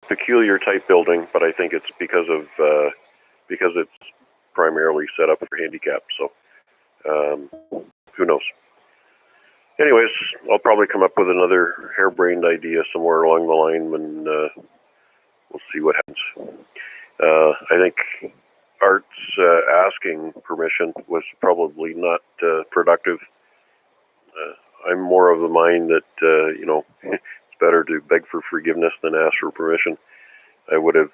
peculiar type building, but I think it's because it's primarily set up for handicap. So who knows? Anyways, I'll probably come up with another harebrained idea somewhere along the line, and we'll see what happens. I think Art's asking permission was probably not productive. I'm more of the mind that it's better to beg for forgiveness than ask for permission. I would have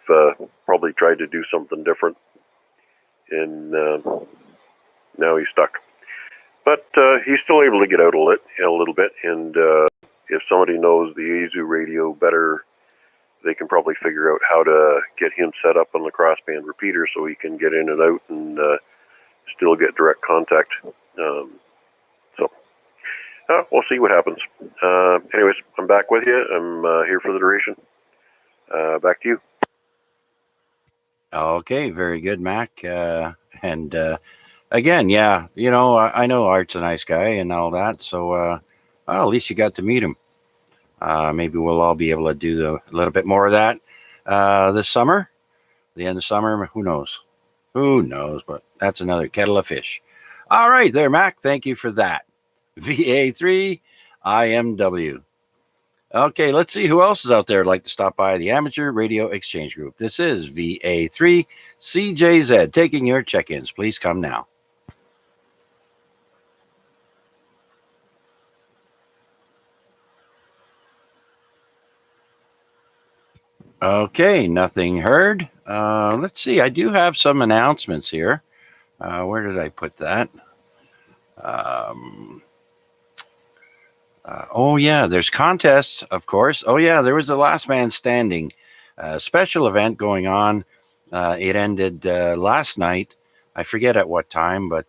probably tried to do something different, and now he's stuck. But he's still able to get out a little bit, and if somebody knows the Yaesu radio better, they can probably figure out how to get him set up on the crossband repeater so he can get in and out and still get direct contact. We'll see what happens. Anyways, I'm back with you. I'm here for the duration. Back to you. Okay, very good, Mac. Again, yeah, I know Art's a nice guy and all that, so at least you got to meet him. Maybe we'll all be able to do a little bit more of that this summer, the end of summer. Who knows? But that's another kettle of fish. All right, there, Mac. Thank you for that. VA3 IMW. Okay, let's see who else is out there like to stop by the Amateur Radio Exchange Group. This is VA3 CJZ taking your check-ins. Please come now. Okay, nothing heard. Let's see. I do have some announcements here. Where did I put that? Oh, yeah, there's contests, of course. Oh, yeah, there was the Last Man Standing special event going on. It ended last night. I forget at what time, but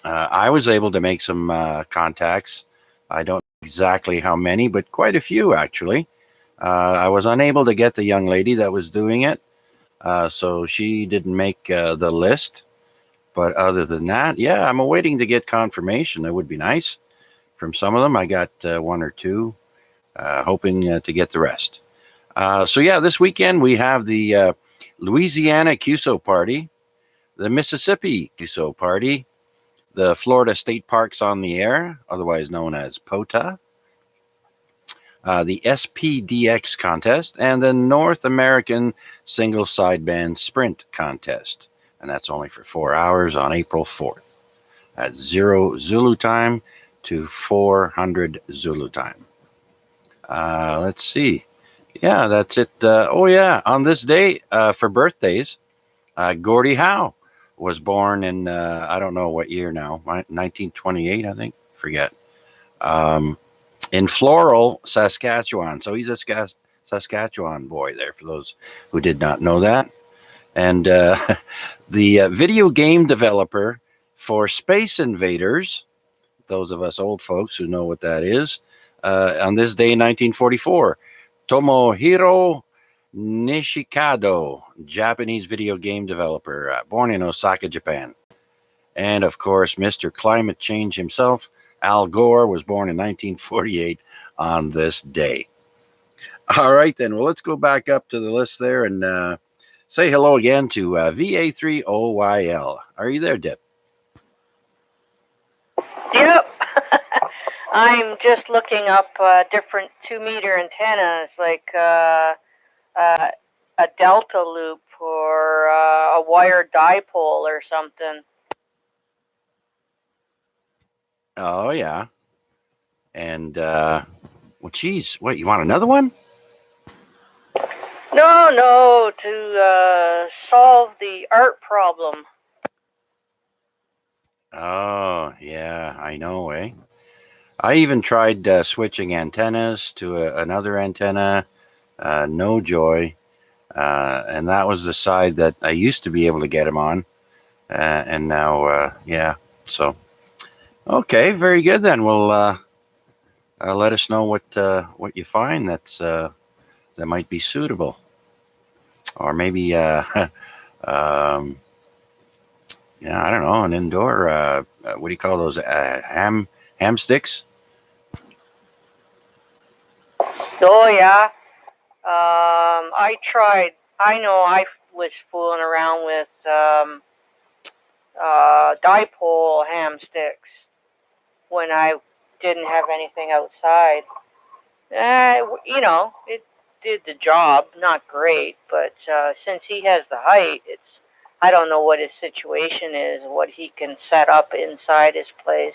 I was able to make some contacts. I don't know exactly how many, but quite a few, actually. I was unable to get the young lady that was doing it, so she didn't make the list. But other than that, yeah, I'm awaiting to get confirmation. That would be nice. From some of them, I got one or two, hoping to get the rest. So yeah, this weekend we have the Louisiana QSO Party, the Mississippi QSO Party, the Florida State Parks on the Air, otherwise known as POTA, the SPDX contest, and the North American Single Sideband Sprint contest. And that's only for 4 hours on April 4th at 0 Zulu time to 400 Zulu time. Let's see. Yeah, that's it. Oh, yeah. On this day for birthdays, Gordie Howe was born in, I don't know what year now, 1928, I think. Forget. In Floral, Saskatchewan. So he's a Saskatchewan boy there, for those who did not know that. And the video game developer for Space Invaders, those of us old folks who know what that is, on this day in 1944, Tomohiro Nishikado, Japanese video game developer, born in Osaka, Japan. And of course, Mr. Climate Change himself, Al Gore, was born in 1948 on this day. All right, then. Well, let's go back up to the list there and say hello again to VA3OYL. Are you there, Deb? Yep. I'm just looking up different 2-meter antennas, like a delta loop or a wire dipole or something. Oh, yeah. And, well, geez, what, you want another one? No, to solve the art problem. Oh, yeah, I know, eh? I even tried switching antennas to another antenna. No joy. And that was the side that I used to be able to get him on. And now, yeah, so. Okay, very good then. Well, let us know what you find that might be suitable. Or maybe, yeah, I don't know, an indoor, what do you call those, ham sticks? Oh, yeah. I tried. I know I was fooling around with dipole ham sticks when I didn't have anything outside. It did the job. Not great, but since he has the height, I don't know what his situation is, what he can set up inside his place.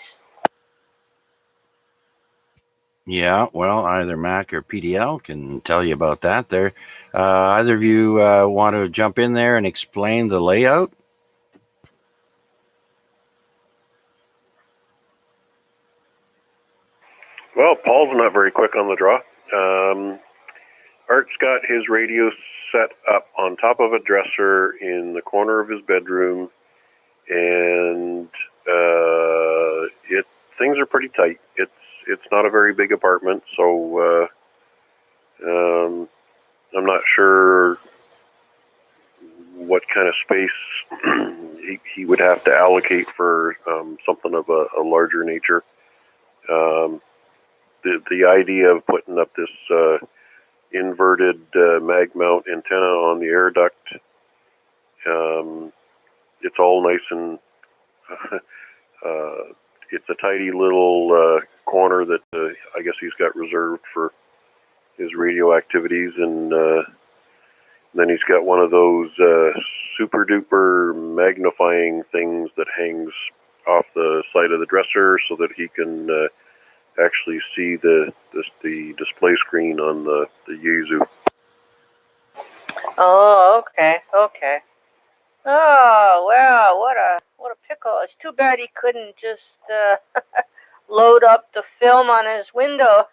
Yeah, well, either Mac or PDL can tell you about that. There, either of you want to jump in there and explain the layout? Well, Paul's not very quick on the draw. Art's got his radio set up on top of a dresser in the corner of his bedroom, and things are pretty tight. It's not a very big apartment, so I'm not sure what kind of space he would have to allocate for something of a larger nature. The idea of putting up this inverted mag mount antenna on the air duct, it's all nice and it's a tidy little corner that I guess he's got reserved for his radio activities, and then he's got one of those super duper magnifying things that hangs off the side of the dresser so that he can actually see the display screen on the Yaesu. Oh, okay. Oh, wow, what a pickle. It's too bad he couldn't just load up the film on his window.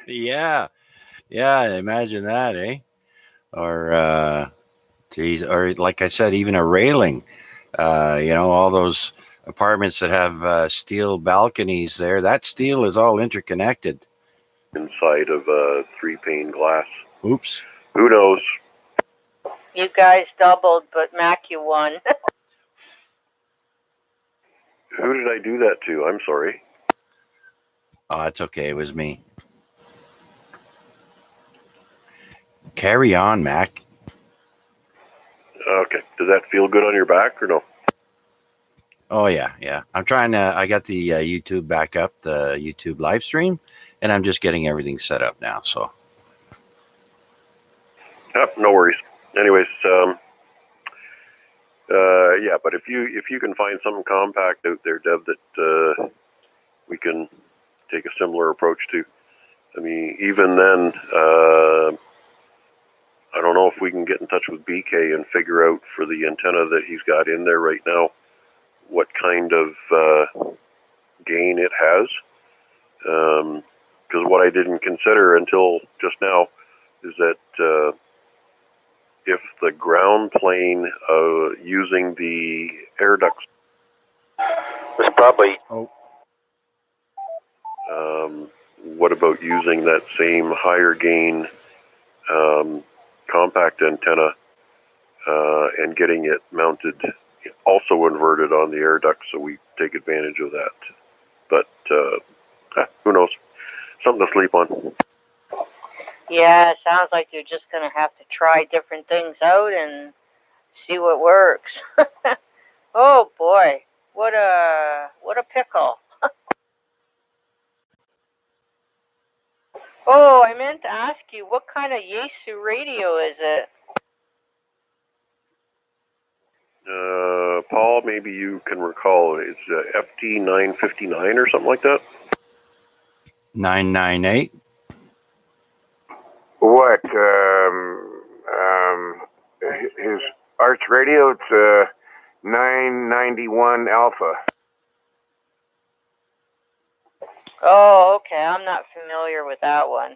Yeah, imagine that, eh? Or, geez, or like I said, even a railing. All those apartments that have steel balconies there, that steel is all interconnected. Inside of a 3-pane glass. Oops. Who knows? You guys doubled, but Mac, you won. Who did I do that to? I'm sorry. Oh, it's okay. It was me. Carry on, Mac. Okay. Does that feel good on your back or no? Oh, yeah. I got the YouTube back up, the YouTube live stream, and I'm just getting everything set up now, so. No worries. Anyways, yeah, but if you can find something compact out there, Deb, that we can take a similar approach to. I mean, even then, I don't know if we can get in touch with BK and figure out for the antenna that he's got in there right now what kind of gain it has. Because what I didn't consider until just now is that if the ground plane using the air ducts was probably... what about using that same higher gain compact antenna and getting it mounted, also inverted on the air duct, so we take advantage of that. But who knows? Something to sleep on. Yeah, it sounds like you're just going to have to try different things out and see what works. Oh boy, what a pickle. Oh, I meant to ask you, what kind of Yaesu radio is it? Paul, maybe you can recall, it's FT 959 or something like that? 998. What? His Arch radio, it's 991 Alpha. Oh, okay, I'm not familiar with that one.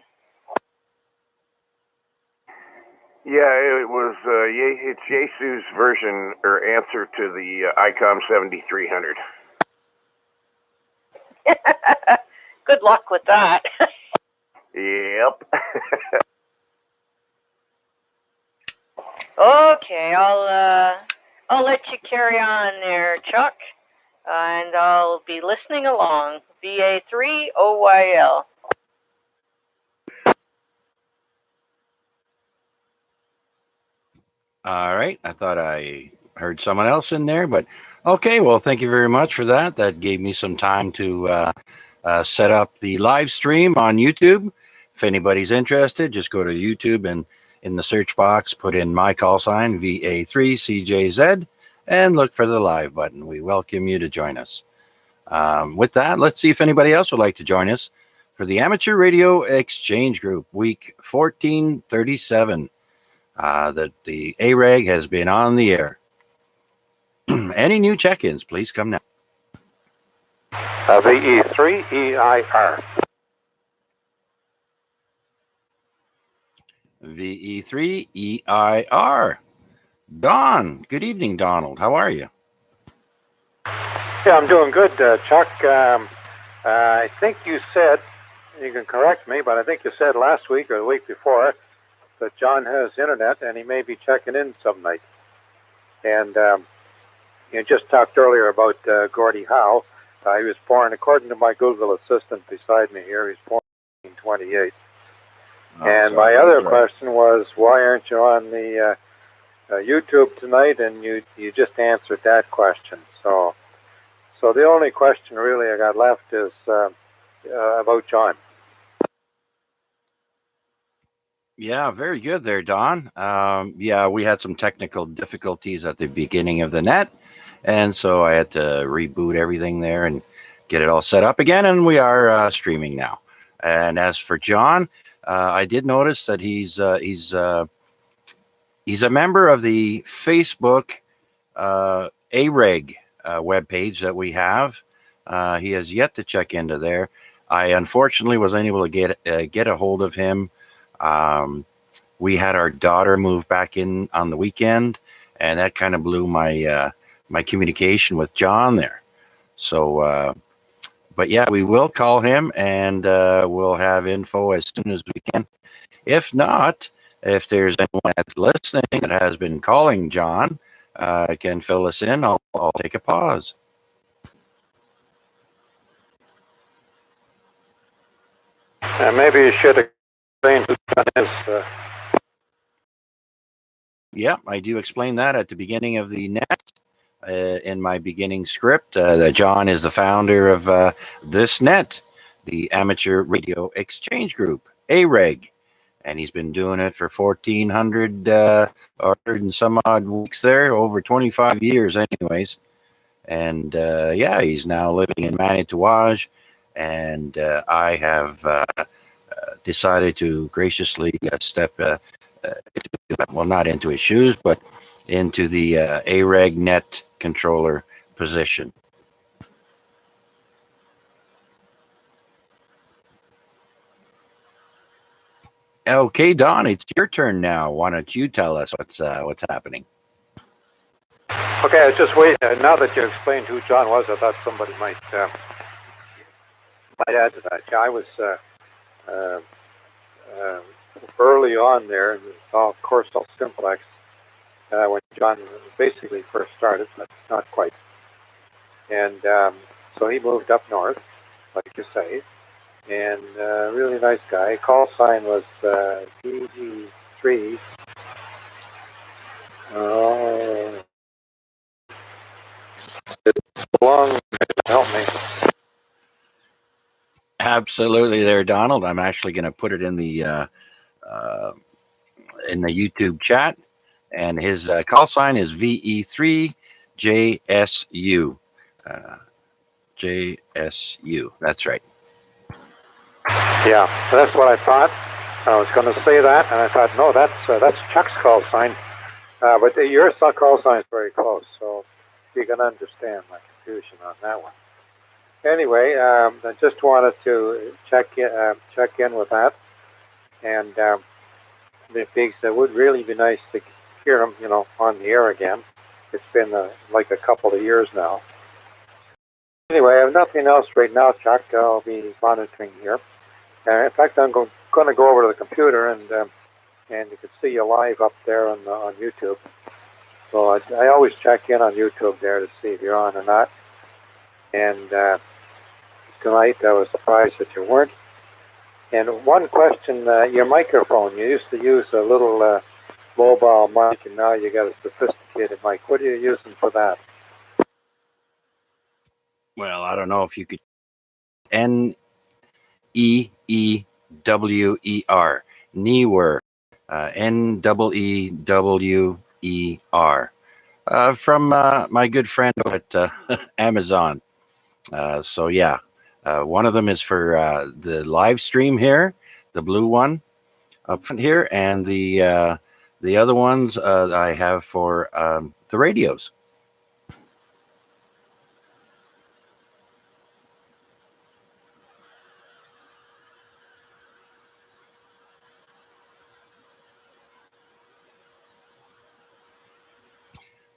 Yeah, it was it's Yaesu's version or answer to the ICOM 7300. Good luck with that. Yep. Okay, I'll let you carry on there, Chuck, and I'll be listening along. VA3 OYL. All right. I thought I heard someone else in there, but okay. Well, thank you very much for that. That gave me some time to set up the live stream on YouTube. If anybody's interested, just go to YouTube and in the search box, put in my call sign, VA3CJZ, and look for the live button. We welcome you to join us. With that, let's see if anybody else would like to join us for the Amateur Radio Exchange Group, week 1437. That the AREG has been on the air. Any new check-ins, please come now. VE3EIR. VE3EIR. Don. Good evening, Donald. How are you? Yeah, I'm doing good, Chuck. I think you said, you can correct me, but I think you said last week or the week before that John has internet and he may be checking in some night. And you just talked earlier about Gordie Howe. He was born, according to my Google Assistant beside me here, he was born in 1928. And my other question was, why aren't you on the YouTube tonight? And you just answered that question. So the only question really I got left is about John. Yeah, very good there, Don. Yeah, we had some technical difficulties at the beginning of the net, and so I had to reboot everything there and get it all set up again, and we are streaming now. And as for John, I did notice that he's a member of the Facebook AREG webpage that we have. He has yet to check into there. I unfortunately was unable to get a hold of him. We had our daughter move back in on the weekend, and that kind of blew my my communication with John there. So, but yeah, we will call him, and we'll have info as soon as we can. If not, if there's anyone that's listening that has been calling John, can fill us in, I'll take a pause. Maybe you should explain who John is. Yeah, I do explain that at the beginning of the net. In my beginning script, that John is the founder of this net, the Amateur Radio Exchange Group, AREG. And he's been doing it for 1,400 or and some odd weeks there, over 25 years anyways. And yeah, he's now living in Manitouwadge. And I have decided to graciously step, well, not into his shoes, but into the AREG net controller position. Okay, Don, it's your turn now. Why don't you tell us what's happening? Okay, I just wait. Now that you explained who John was, I thought somebody might add to that. Yeah, I was early on there, of course, all simplex, when John basically first started, but not quite. And so he moved up north, like you say, and really nice guy. Call sign was DG3. Long, help me. Absolutely, there, Donald. I'm actually going to put it in the YouTube chat, and his call sign is VE3JSU. JSU. That's right. Yeah, that's what I thought. I was going to say that, and I thought, no, that's Chuck's call sign. But your call sign is very close, so you can understand my confusion on that one. Anyway, I just wanted to check in with that, and it would really be nice to hear him, on the air again. It's been like a couple of years now. Anyway, I have nothing else right now, Chuck. I'll be monitoring here. In fact, I'm going to go over to the computer, and you can see you live up there on YouTube. So I always check in on YouTube there to see if you're on or not. And tonight. I was surprised that you weren't. And one question, your microphone, you used to use a little mobile mic, and now you got a sophisticated mic. What are you using for that? Well, I don't know if you could. Neewer, Neewer, Neewer, from my good friend at Amazon. So yeah, one of them is for the live stream here, the blue one up front here, and the other ones I have for the radios.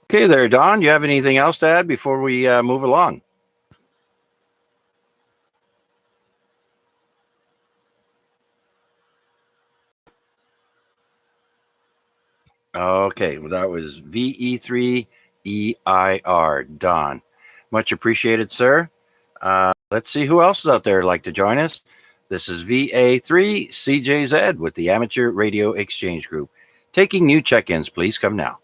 Okay, there, Don. You have anything else to add before we move along? Okay, well, that was VE3EIR, Don. Much appreciated, sir. Let's see who else is out there like to join us. This is VA3CJZ with the Amateur Radio Exchange Group. Taking new check-ins, please come now.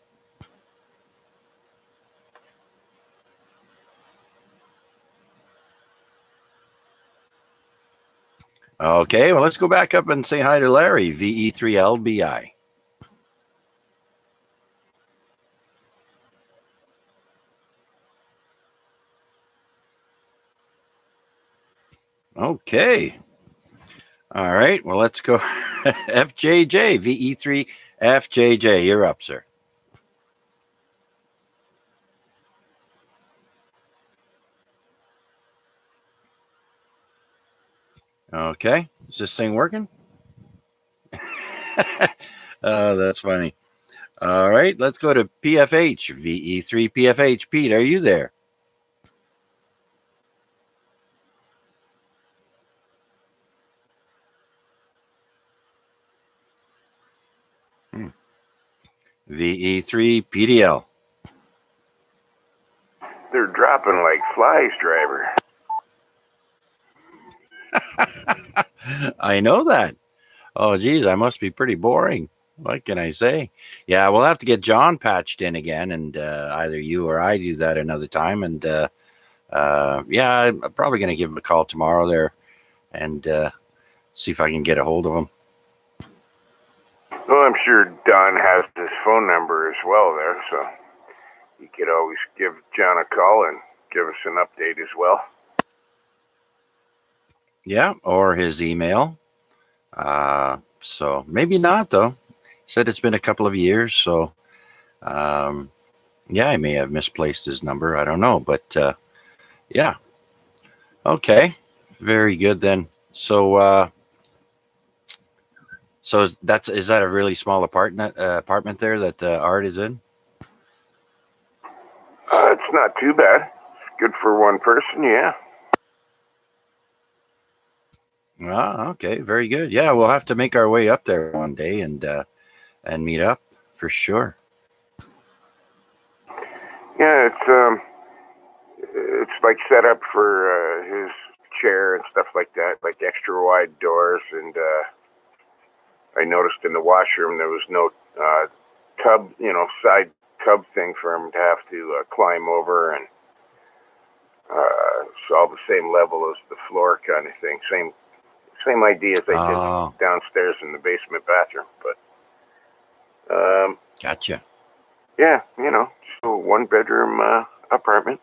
Okay, well, let's go back up and say hi to Larry, VE3LBI. Okay. All right. Well, let's go. FJJ, VE3 FJJ. You're up, sir. Okay. Is this thing working? Oh, that's funny. All right. Let's go to PFH, VE3 PFH. Pete, are you there? VE3 PDL. They're dropping like flies, driver. I know that. Oh, geez, I must be pretty boring. What can I say? Yeah, we'll have to get John patched in again, and either you or I do that another time. And yeah, I'm probably going to give him a call tomorrow there and see if I can get a hold of him. Well, I'm sure Don has his phone number as well there, so you could always give John a call and give us an update as well. Yeah, or his email. So maybe not, though. Said it's been a couple of years, so yeah, I may have misplaced his number. I don't know, but yeah. Okay, very good then. So so is that a really small apartment there that Art is in? It's not too bad. It's good for one person, yeah. Ah, okay, very good. Yeah, we'll have to make our way up there one day and meet up for sure. Yeah, it's like set up for his chair and stuff like that, like extra wide doors. And I noticed in the washroom there was no tub, side tub thing for him to have to climb over, and it's all the same level as the floor kind of thing. Same idea as I did downstairs in the basement bathroom, but Gotcha. yeah, just a one-bedroom apartment.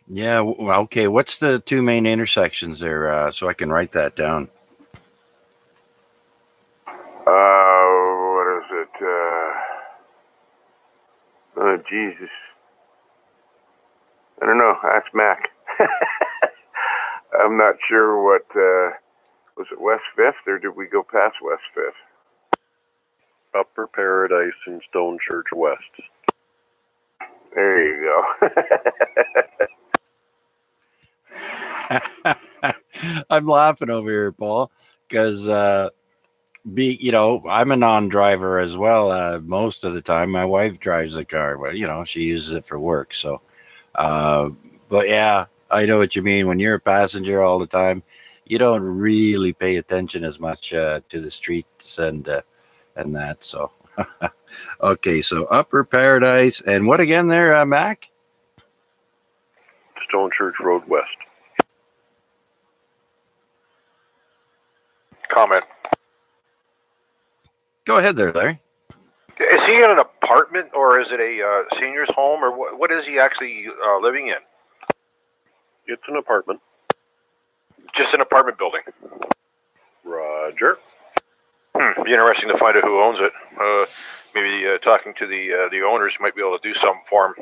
Yeah. Well, okay. What's the two main intersections there, so I can write that down? What is it? Oh, Jesus. I don't know. Ask Mac. I'm not sure what, was it West 5th, or did we go past West 5th? Upper Paradise and Stone Church West. There you go. I'm laughing over here, Paul, because I'm a non-driver as well. Most of the time, my wife drives the car, but she uses it for work. So, But yeah, I know what you mean. When you're a passenger all the time, you don't really pay attention as much to the streets and that. So, okay, so Upper Paradise, and what again there, Mac? Stone Church Road West. Comment. Go ahead there, Larry. Is he in an apartment or is it a senior's home or what is he actually living in? It's an apartment. Just an apartment building. Roger. Be interesting to find out who owns it. Maybe talking to the owners might be able to do something for him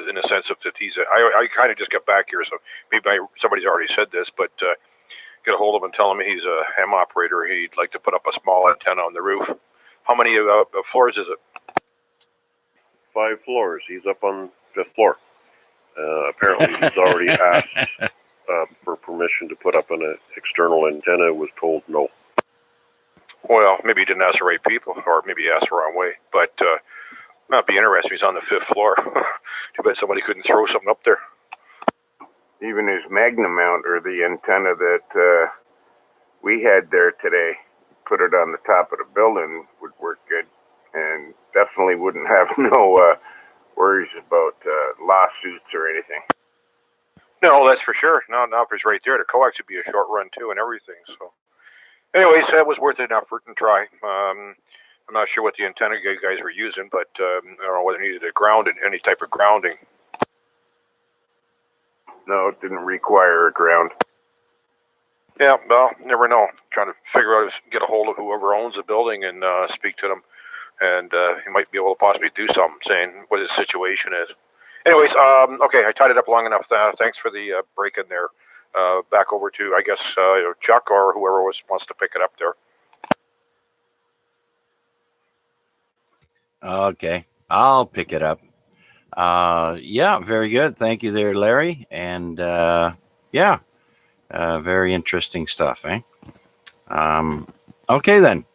in the sense of that he's. I kind of just got back here, so maybe somebody's already said this, but get a hold of him and tell him he's a ham operator. He'd like to put up a small antenna on the roof. How many floors is it? 5 floors. He's up on 5th floor. Apparently, he's already asked for permission to put up an external antenna. Was told no. Well, maybe he didn't ask the right people, or maybe he asked the wrong way. But that'd be interesting. He's on the 5th floor. Too bad somebody couldn't throw something up there. Even his Magnum mount, or the antenna that we had there today, put it on the top of the building, would work good, and definitely wouldn't have no worries about lawsuits or anything. No, that's for sure. No, if it's right there, the coax would be a short run too, and everything. So, anyways, that was worth an effort and try. I'm not sure what the antenna guys were using, but I don't know whether it needed a grounding, any type of grounding. No, it didn't require a ground. Yeah, well, never know. Trying to figure out, get a hold of whoever owns the building and speak to them, and he might be able to possibly do something, saying what his situation is. Anyways, okay, I tied it up long enough. Thanks for the break in there. Back over to, I guess, Chuck or whoever wants to pick it up there. Okay, I'll pick it up. Yeah, very good. Thank you there, Larry. And yeah, very interesting stuff, eh? Okay, then.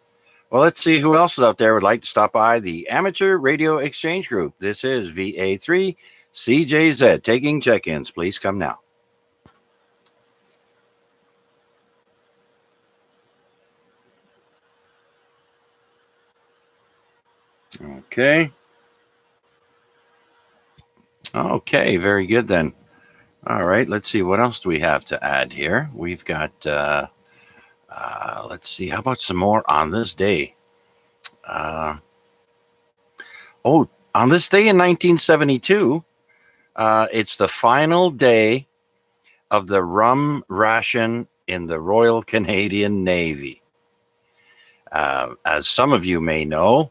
Well, let's see who else is out there would like to stop by the Amateur Radio Exchange Group. This is VA3 CJZ taking check-ins. Please come now. Okay. Okay, very good then. All right, let's see. What else do we have to add here? We've got, let's see, how about some more on this day? On this day in 1972, it's the final day of the rum ration in the Royal Canadian Navy. As some of you may know,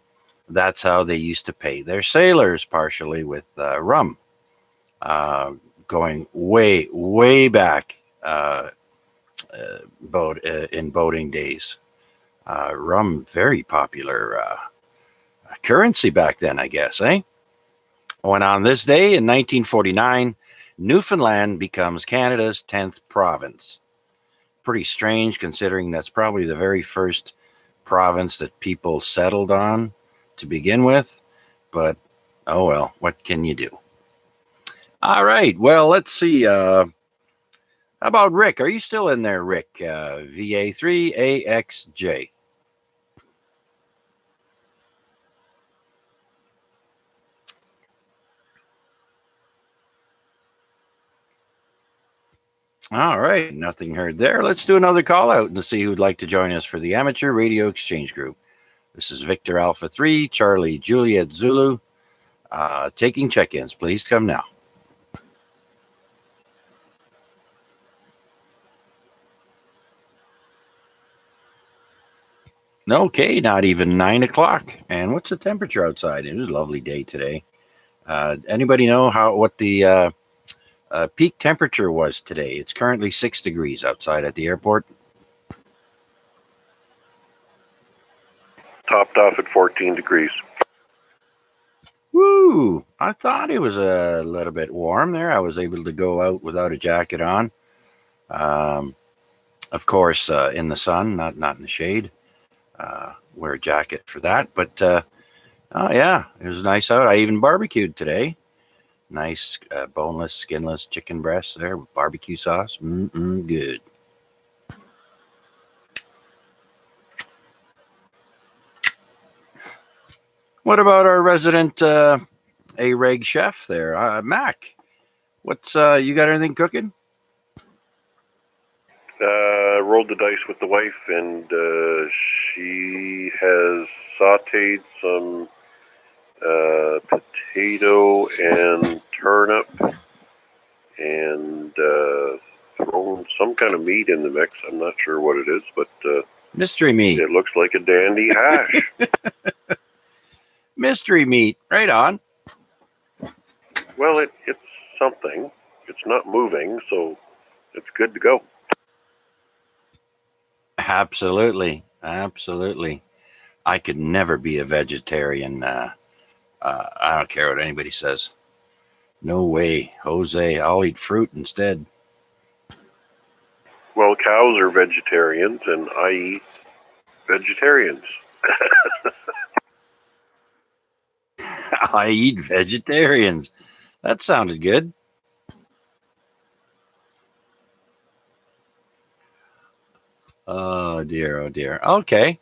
that's how they used to pay their sailors, partially with rum. Going way, way back in boating days. Rum, very popular currency back then, I guess, eh? When on this day in 1949, Newfoundland becomes Canada's 10th province. Pretty strange considering that's probably the very first province that people settled on to begin with, but oh well, what can you do? All right, well, let's see. How about Rick? Are you still in there, Rick? VA3AXJ. All right, nothing heard there. Let's do another call out and see who'd like to join us for the Amateur Radio Exchange Group. This is Victor Alpha 3, Charlie Juliet Zulu, taking check-ins. Please come now. Okay, not even 9 o'clock. And what's the temperature outside? It was a lovely day today. Anybody know what the peak temperature was today? It's currently 6 degrees outside at the airport. Topped off at 14 degrees. Woo! I thought it was a little bit warm there. I was able to go out without a jacket on. Of course, in the sun, not in the shade. Wear a jacket for that. But, oh yeah, it was nice out. I even barbecued today. Nice boneless, skinless chicken breasts there with barbecue sauce. Good. What about our resident AREG chef there, Mac? What's you got anything cooking? Rolled the dice with the wife, and she has sauteed some potato and turnip, and thrown some kind of meat in the mix. I'm not sure what it is, but Mystery meat. it looks like a dandy hash. Mystery meat. Right on. Well, it's something. It's not moving, so it's good to go. Absolutely. Absolutely. I could never be a vegetarian. I don't care what anybody says. No way, Jose. I'll eat fruit instead. Well, cows are vegetarians, and I eat vegetarians. I eat vegetarians. That sounded good. Oh dear, oh dear. Okay.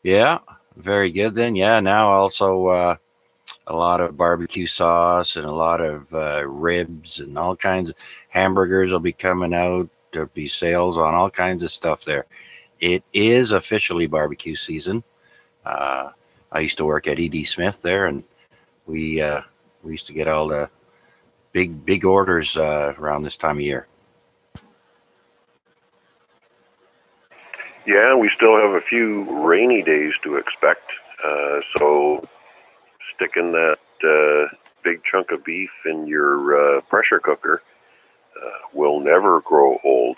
Yeah, very good then. Yeah, now also a lot of barbecue sauce and a lot of ribs and all kinds of hamburgers will be coming out. There'll be sales on all kinds of stuff there. It is officially barbecue season. I used to work at E.D. Smith there, and we used to get all the big orders around this time of year. Yeah, we still have a few rainy days to expect. So sticking that big chunk of beef in your pressure cooker will never grow old.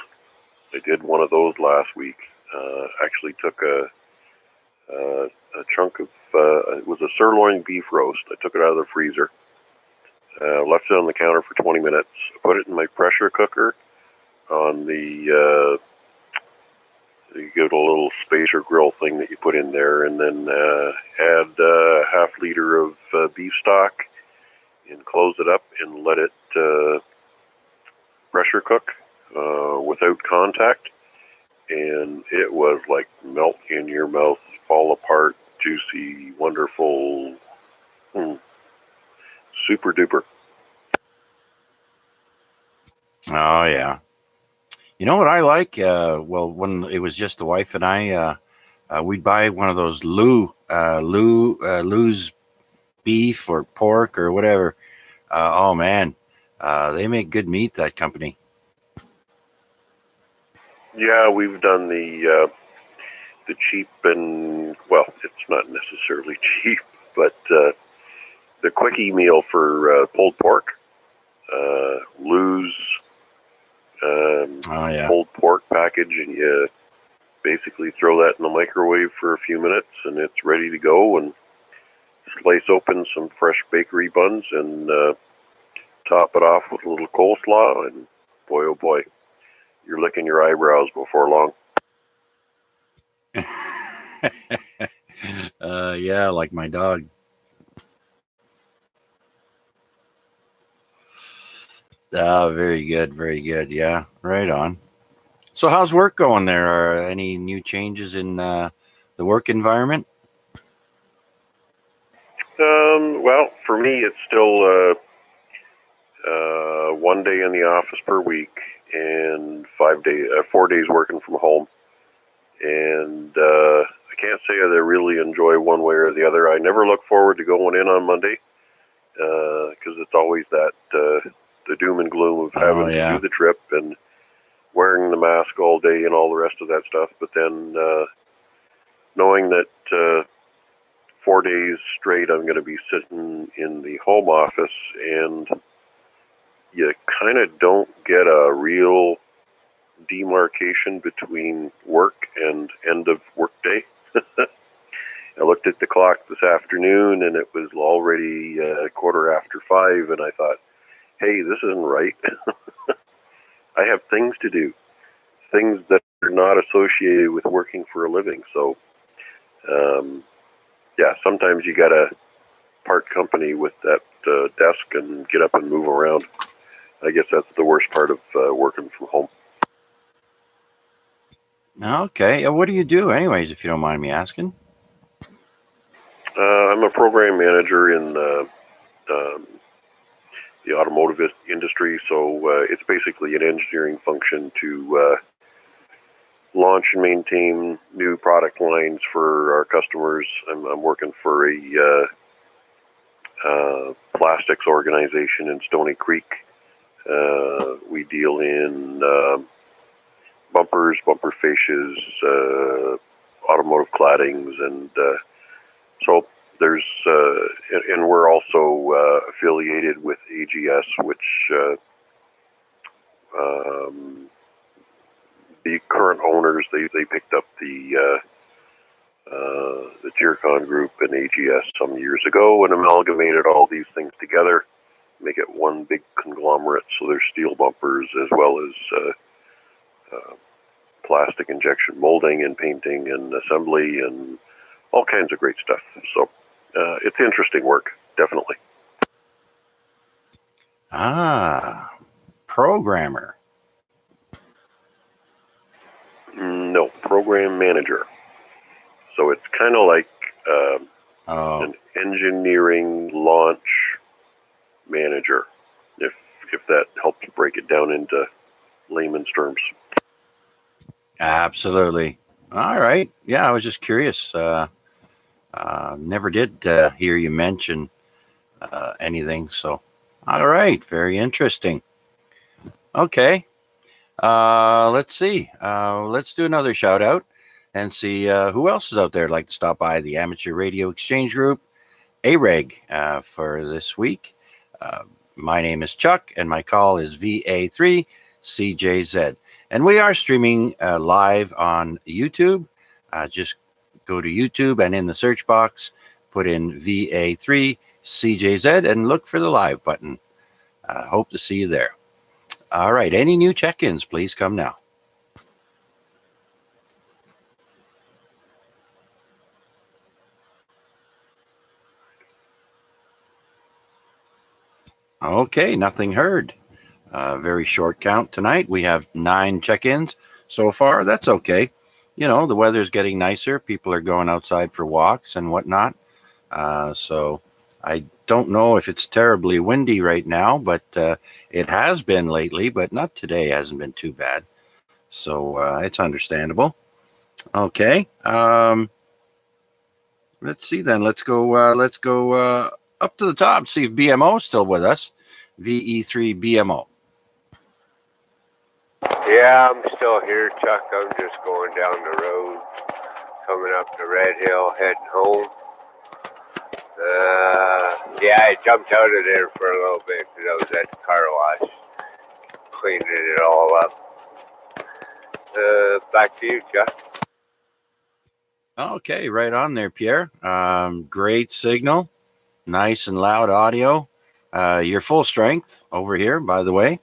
I did one of those last week. Actually took a chunk of, it was a sirloin beef roast. I took it out of the freezer, left it on the counter for 20 minutes, put it in my pressure cooker on the you get a little spacer grill thing that you put in there, and then add half liter of beef stock and close it up and let it pressure cook without contact. And it was like melt in your mouth, fall apart, juicy, wonderful, super duper. Oh yeah. You know what I like? Well, when it was just the wife and I, we'd buy one of those Lou's beef or pork or whatever. Oh man, they make good meat. That company. Yeah, we've done the cheap, and well, it's not necessarily cheap, but the quickie meal for pulled pork, Lou's Oh yeah. pulled pork package, and you basically throw that in the microwave for a few minutes, and it's ready to go. And slice open some fresh bakery buns and top it off with a little coleslaw, and boy, oh boy, you're licking your eyebrows before long. Yeah, like my dog. Very good, very good. Yeah, right on. So, how's work going there? Are any new changes in the work environment? Well, for me, it's still 1 day in the office per week and 4 days working from home. And I can't say that I really enjoy one way or the other. I never look forward to going in on Monday because it's always that the doom and gloom of having to do the trip and wearing the mask all day and all the rest of that stuff. But then knowing that 4 days straight I'm going to be sitting in the home office, and you kind of don't get a real demarcation between work and end of work day. I looked at the clock this afternoon and it was already 5:15, and I thought, hey, this isn't right. I have things to do, things that are not associated with working for a living. So, yeah, sometimes you gotta part company with that desk and get up and move around. I guess that's the worst part of working from home. Okay. What do you do, anyways, if you don't mind me asking? I'm a program manager in the automotive industry, so it's basically an engineering function to launch and maintain new product lines for our customers. I'm working for a plastics organization in Stony Creek. We deal in bumpers, bumper fascias, automotive claddings, and so there's, and we're also affiliated with AGS, which the current owners, they picked up the Tier-Con group and AGS some years ago and amalgamated all these things together, make it one big conglomerate. So there's steel bumpers as well as plastic injection molding and painting and assembly and all kinds of great stuff. So it's interesting work, definitely. Ah, programmer. No, program manager. So it's kind of like an engineering launch manager, if that helps break it down into layman's terms. Absolutely. All right. Yeah, I was just curious. Never did hear you mention anything. So, all right. Very interesting. Okay. Let's see. Let's do another shout out and see who else is out there like to stop by the Amateur Radio Exchange Group, AREG, for this week. My name is Chuck, and my call is VA3CJZ. And we are streaming live on YouTube. Just go to YouTube and in the search box, put in VA3CJZ and look for the live button. Hope to see you there. All right. Any new check-ins, please come now. Okay. Nothing heard. Very short count tonight. We have 9 check-ins so far. That's okay. You know, the weather's getting nicer. People are going outside for walks and whatnot. So I don't know if it's terribly windy right now, but it has been lately, but not today. Hasn't been too bad. So it's understandable. Okay. Let's see then. Let's go up to the top, see if BMO is still with us. VE3 BMO. Yeah, I'm still here, Chuck. I'm just going down the road, coming up to Red Hill, heading home. Yeah, I jumped out of there for a little bit because I was at the car wash, cleaning it all up. Back to you, Chuck. Okay, right on there, Pierre. Great signal, nice and loud audio. You're full strength over here, by the way.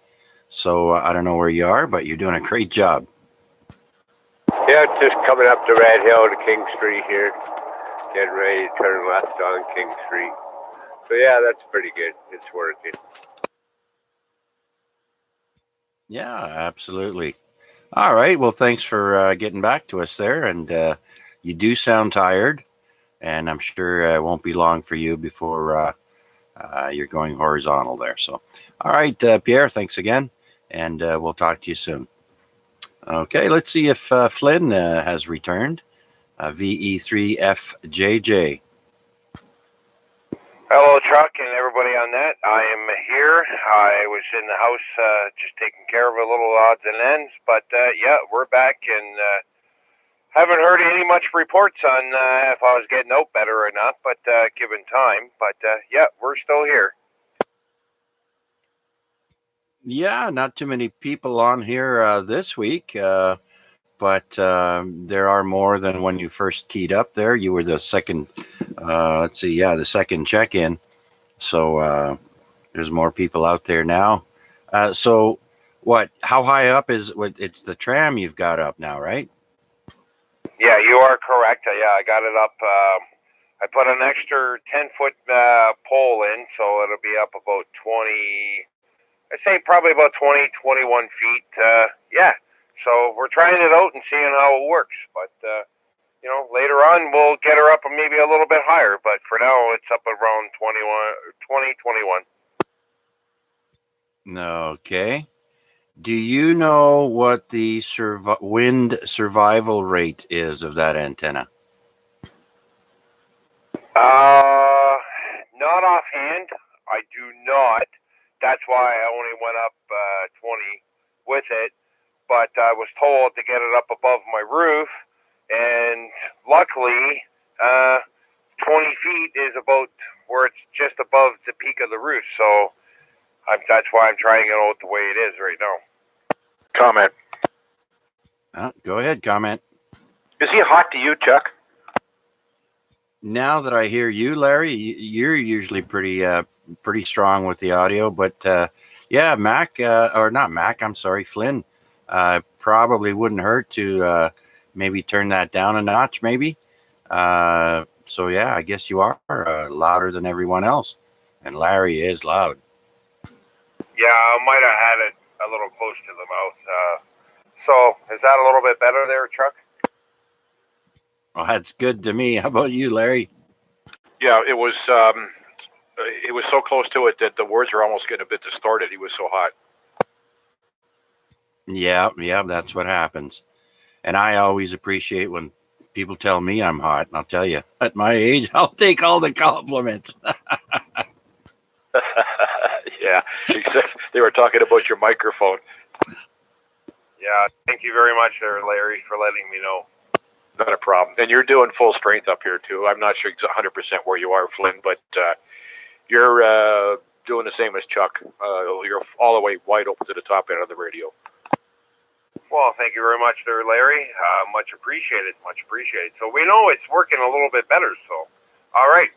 So I don't know where you are, but you're doing a great job. Yeah, just coming up to Red Hill to King Street here, getting ready to turn left on King Street. So yeah, that's pretty good. It's working. Yeah, absolutely. All right. Well, thanks for getting back to us there. And you do sound tired, and I'm sure it won't be long for you before you're going horizontal there. So, all right, Pierre, thanks again, and we'll talk to you soon. Okay, let's see if Flynn has returned. VE3FJJ. Hello, Chuck, and everybody on that. I am here. I was in the house just taking care of a little odds and ends, but yeah, we're back and haven't heard any much reports on if I was getting out better or not, but given time. But yeah, we're still here. Yeah, not too many people on here this week, but there are more than when you first keyed up there. You were the second, the second check-in. So there's more people out there now. So what, how high up is what? It's the tram you've got up now, right? Yeah, you are correct. Yeah, I got it up I put an extra 10-foot pole in, so it'll be up about 20. I'd say probably about 20, 21 feet. Yeah. So we're trying it out and seeing how it works. But you know, later on we'll get her up maybe a little bit higher. But for now, it's up around 21. Okay. Do you know what the wind survival rate is of that antenna? Not offhand. I do not. That's why I only went up 20 with it. But I was told to get it up above my roof, and luckily, 20 feet is about where it's just above the peak of the roof. So that's why I'm trying it out the way it is right now. Comment. Go ahead, comment. Is he hot to you, Chuck? Now that I hear you, Larry, you're usually pretty strong with the audio, but yeah, Mac, or not Mac, I'm sorry, Flynn, probably wouldn't hurt to maybe turn that down a notch, maybe. So yeah, I guess you are louder than everyone else, and Larry is loud. Yeah, I might have had it a little close to the mouth. So is that a little bit better there, Chuck? Well, that's good to me. How about you, Larry? Yeah, it was so close to it that the words are almost getting a bit distorted. He was so hot. Yeah, that's what happens. And I always appreciate when people tell me I'm hot. And I'll tell you, at my age, I'll take all the compliments. Yeah, they were talking about your microphone. Yeah, thank you very much there, Larry, for letting me know. Not a problem. And you're doing full strength up here, too. I'm not sure 100% where you are, Flynn, but you're doing the same as Chuck. You're all the way wide open to the top end of the radio. Well, thank you very much there, Larry. Much appreciated, much appreciated. So we know it's working a little bit better, so all right.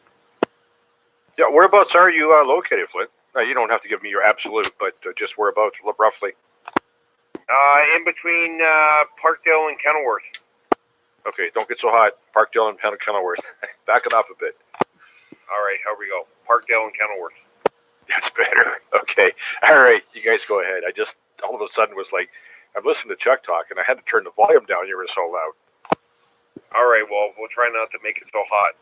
Yeah, whereabouts are you located, Flynn? You don't have to give me your absolute, but just whereabouts, roughly. In between Parkdale and Kenilworth. Okay, don't get so hot. Parkdale and Kenilworth. Back it up a bit. All right, here we go. Parkdale and Kenilworth. That's better. Okay. All right, you guys go ahead. I just all of a sudden was like, I'm listening to Chuck talk, and I had to turn the volume down. You were so loud. All right, well, we'll try not to make it so hot.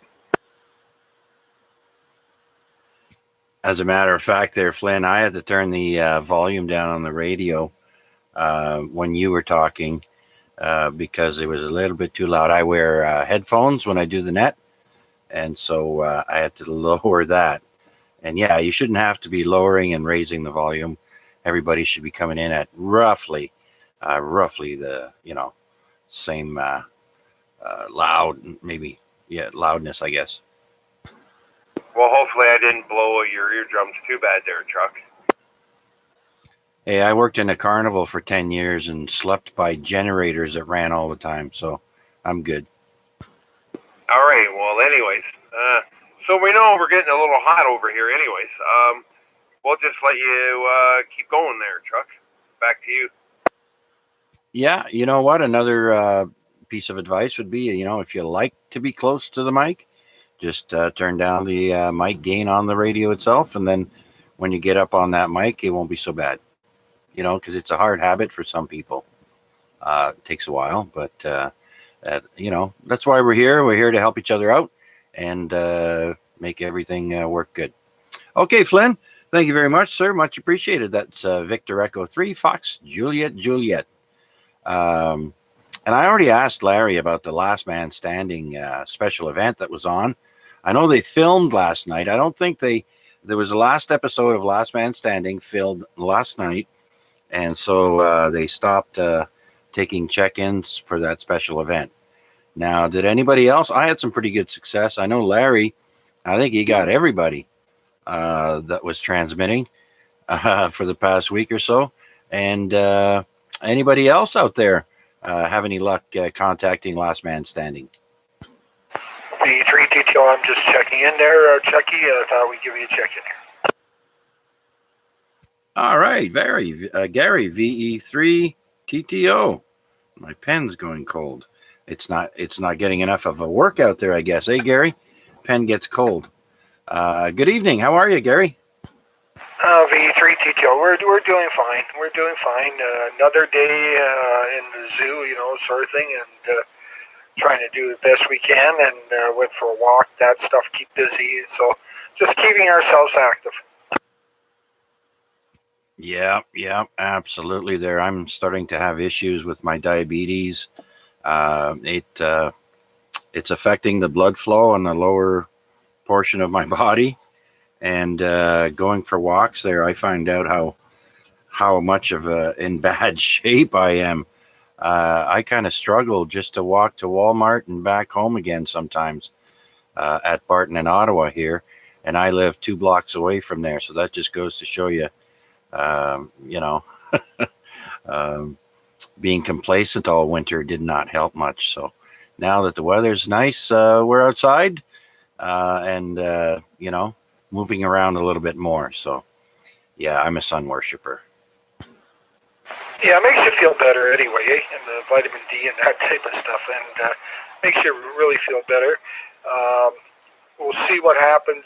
As a matter of fact, there, Flynn, I had to turn the volume down on the radio when you were talking because it was a little bit too loud. I wear headphones when I do the net, and so I had to lower that. And yeah, you shouldn't have to be lowering and raising the volume. Everybody should be coming in at roughly the same loud, maybe loudness, I guess. Well, hopefully I didn't blow your eardrums too bad there, Chuck. Hey, I worked in a carnival for 10 years and slept by generators that ran all the time, so I'm good. All right, well, anyways, so we know we're getting a little hot over here anyways. We'll just let you keep going there, Chuck. Back to you. Yeah, you know what? Another piece of advice would be, if you like to be close to the mic, just turn down the mic gain on the radio itself, and then when you get up on that mic, it won't be so bad. Because it's a hard habit for some people. It takes a while, but that's why we're here. We're here to help each other out and make everything work good. Okay, Flynn, thank you very much, sir. Much appreciated. That's Victor Echo 3, Fox, Juliet. And I already asked Larry about the Last Man Standing special event that was on. I know they filmed last night. I don't think there was a last episode of Last Man Standing filmed last night. And so they stopped taking check-ins for that special event. Now, did anybody else? I had some pretty good success. I know Larry, I think he got everybody that was transmitting for the past week or so. And anybody else out there have any luck contacting Last Man Standing? V3 TTO, I'm just checking in there, Chucky. I thought we'd give you a check-in. All right, Gary, VE3 TTO. My pen's going cold. It's not getting enough of a workout there, I guess. Hey, Gary, pen gets cold. Good evening. How are you, Gary? V3TTO, we're doing fine. We're doing fine. Another day in the zoo, sort of thing, and trying to do the best we can. And went for a walk. That stuff keep busy. So just keeping ourselves active. Yeah, absolutely. There, I'm starting to have issues with my diabetes. It's affecting the blood flow on the lower portion of my body, and going for walks there, I find out how much of in bad shape I am. I kind of struggle just to walk to Walmart and back home again sometimes at Barton and Ottawa here, and I live 2 blocks away from there, so that just goes to show you, you know, being complacent all winter did not help much. So now that the weather's nice, we're outside and, you know, moving around a little bit more. So, yeah, I'm a sun worshiper. Yeah, it makes you feel better anyway, and the vitamin D and that type of stuff, and makes you really feel better. We'll see what happens,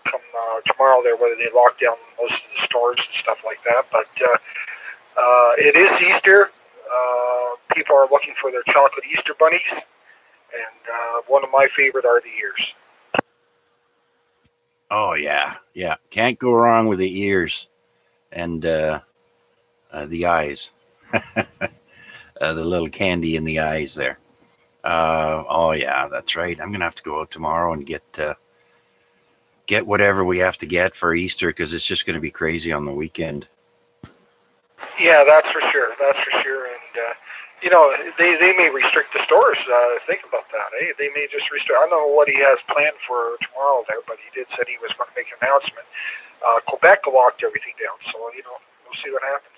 come tomorrow there, whether they lock down most of the stores and stuff like that. But it is Easter. People are looking for their chocolate Easter bunnies, and one of my favorite are the ears. Oh, yeah. Can't go wrong with the ears and the eyes. The little candy in the eyes there. Oh, yeah, that's right. I'm going to have to go out tomorrow and get whatever we have to get for Easter, because it's just going to be crazy on the weekend. Yeah, that's for sure. And, they may restrict the stores. Think about that, eh? They may just restrict. I don't know what he has planned for tomorrow there, but he did said he was going to make an announcement. Quebec locked everything down, so, we'll see what happens.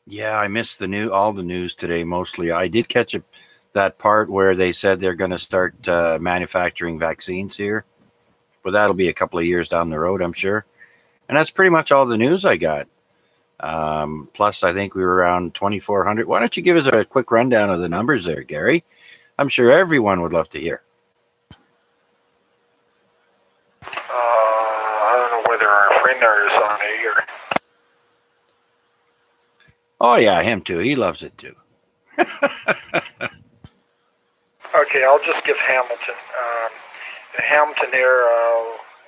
Yeah, I missed all the news today mostly. I did catch that part where they said they're going to start manufacturing vaccines here, but that'll be a couple of years down the road, I'm sure. And that's pretty much all the news I got. Plus, I think we were around 2,400. Why don't you give us a quick rundown of the numbers there, Gary? I'm sure everyone would love to hear. I don't know whether our friend there is on it or... Oh, yeah, him too. He loves it too. Okay, I'll just give Hamilton. In Hamilton there,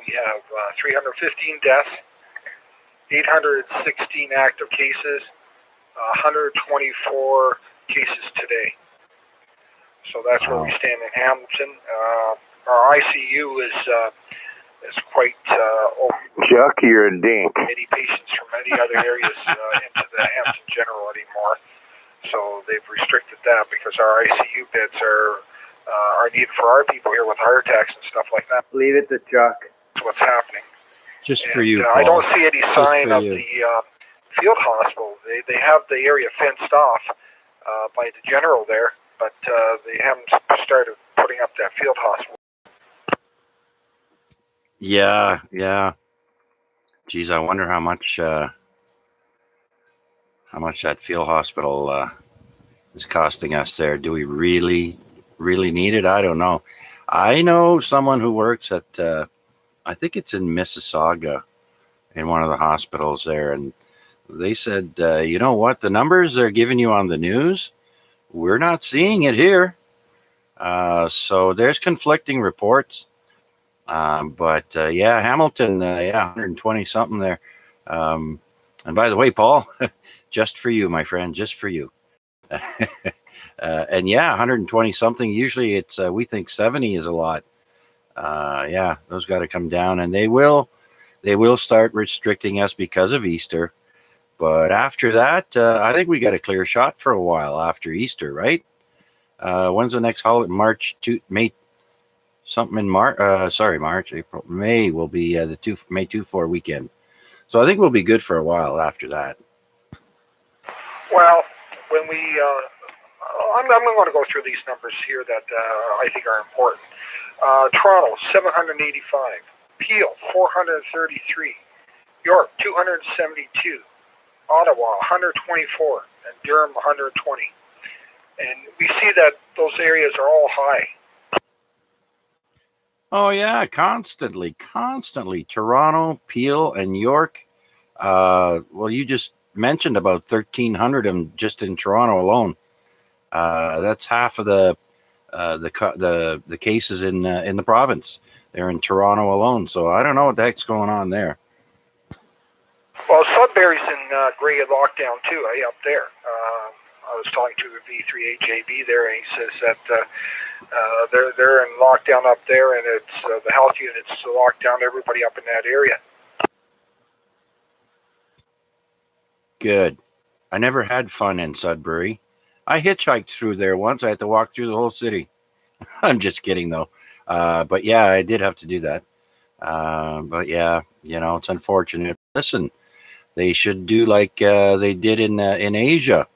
we have 315 deaths, 816 active cases, 124 cases today. So that's where we stand in Hamilton. Our ICU is quite open. Chuck, you're a dink. Many patients from many other areas into the Hampton General anymore. So they've restricted that because our ICU beds are needed for our people here with heart attacks and stuff like that. Leave it to Chuck. That's what's happening. Just for you, Paul. I don't see any sign of you. the field hospital. They have the area fenced off by the general there, but they haven't started putting up that field hospital. Yeah. Geez, I wonder how much that field hospital is costing us there. Do we really need it? I don't know. I know someone who works at, I think it's in Mississauga, in one of the hospitals there, and they said, you know what, the numbers they're giving you on the news, we're not seeing it here. So there's conflicting reports. But Hamilton, 120 something there. And by the way, Paul, just for you, my friend, just for you. And 120 something. Usually it's, we think 70 is a lot. Those got to come down, and they will start restricting us because of Easter. But after that, I think we got a clear shot for a while after Easter, right? When's the next holiday? May. Something in March, April, May will be the May 2-4 weekend. So I think we'll be good for a while after that. Well, when we, I'm going to go through these numbers here that I think are important. Toronto, 785. Peel, 433. York, 272. Ottawa, 124. And Durham, 120. And we see that those areas are all high. Oh yeah, constantly. Toronto, Peel, and York. Well, you just mentioned about 1,300 of them just in Toronto alone. That's half of the cases in the province. They're in Toronto alone. So I don't know what the heck's going on there. Well, Sudbury's in gray lockdown too, up there. I was talking to a V3HAB there, and he says that they're in lockdown up there, and it's the health units locked down everybody up in that area. Good. I never had fun in Sudbury. I hitchhiked through there once. I had to walk through the whole city. I'm just kidding, though. But yeah, I did have to do that. But yeah, it's unfortunate. Listen, they should do like they did in Asia.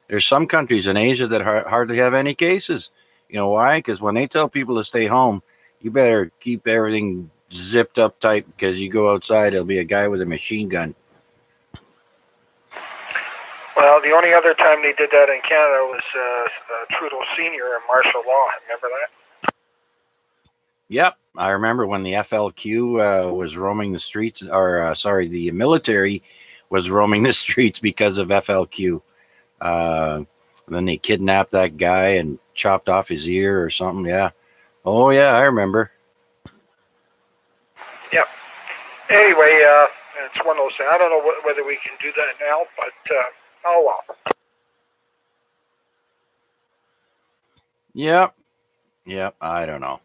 There's some countries in Asia that hardly have any cases. You know why? Because when they tell people to stay home, you better keep everything zipped up tight, because you go outside, there'll be a guy with a machine gun. Well, the only other time they did that in Canada was Trudeau Sr. and martial law. Remember that? Yep, I remember when the FLQ was roaming the streets, or the military was roaming the streets because of FLQ. Then they kidnapped that guy and chopped off his ear or something. Yeah. Oh yeah, I remember. Yep. Anyway, it's one of those things. I don't know whether we can do that now, but oh well. Yep. I don't know,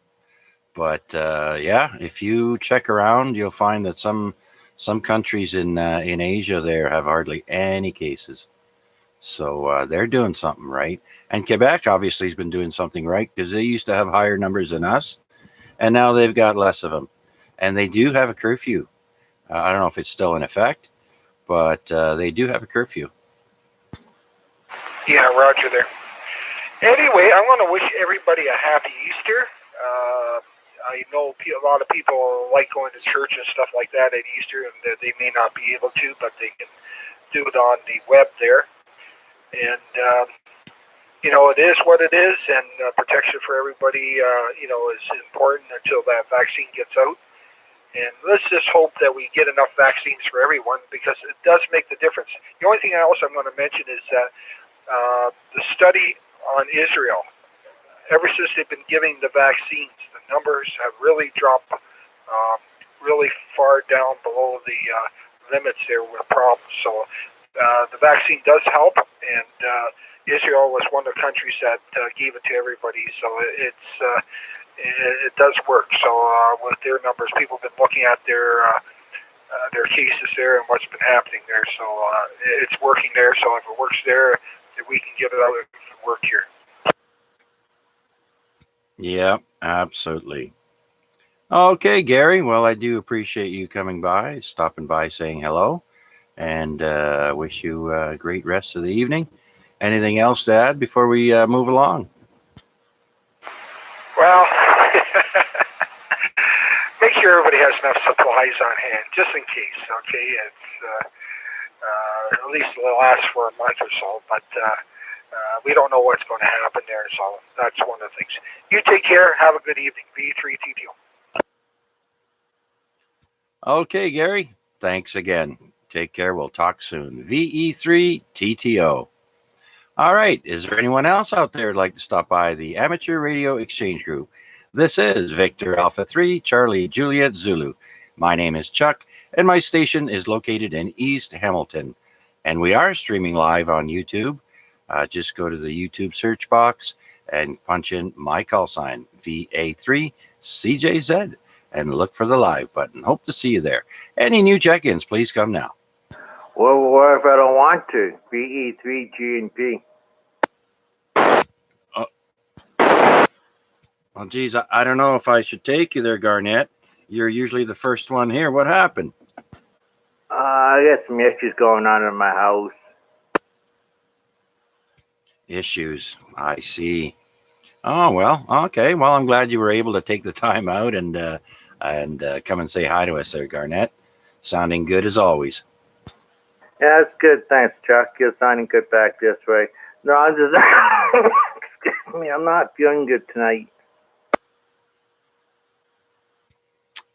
but yeah, if you check around, you'll find that some countries in Asia there have hardly any cases. So they're doing something right. And Quebec obviously has been doing something right, because they used to have higher numbers than us, and now they've got less of them. And they do have a curfew. I don't know if it's still in effect, but they do have a curfew. Yeah, roger there. Anyway, I want to wish everybody a happy Easter. I know a lot of people like going to church and stuff like that at Easter, and they may not be able to, but they can do it on the web there. And, it is what it is, and protection for everybody, is important until that vaccine gets out. And let's just hope that we get enough vaccines for everyone, because it does make the difference. The only thing else I'm going to mention is that the study on Israel, ever since they've been giving the vaccines, the numbers have really dropped really far down below the limits there with problems. So the vaccine does help, and Israel was one of the countries that gave it to everybody. So it does work. So with their numbers, people have been looking at their cases there and what's been happening there. So it's working there. So if it works there, if we can get it out, it can work here. Yeah, absolutely. Okay, Gary. Well, I do appreciate you coming by, stopping by, saying hello, and wish you a great rest of the evening. Anything else to add before we move along? Well, make sure everybody has enough supplies on hand, just in case, okay? It's at least it'll last for a month or so, but we don't know what's going to happen there, so that's one of the things. You take care. Have a good evening. V3TTO. Okay, Gary. Thanks again. Take care. We'll talk soon. VE3TTO. All right. Is there anyone else out there who'd like to stop by the Amateur Radio Exchange Group? This is Victor Alpha 3, Charlie Juliet Zulu. My name is Chuck, and my station is located in East Hamilton. And we are streaming live on YouTube. Just go to the YouTube search box and punch in my call sign, VA3CJZ, and look for the live button. Hope to see you there. Any new check-ins, please come now. Well, what if I don't want to? VE3GNP. Well, geez, I don't know if I should take you there, Garnett. You're usually the first one here. What happened? I got some issues going on in my house. Issues. I see. Oh, well, okay. Well, I'm glad you were able to take the time out and come and say hi to us there, Garnett. Sounding good as always. Yeah, that's good. Thanks, Chuck. You're sounding good back this way. No, I'm just... Excuse me, I'm not feeling good tonight.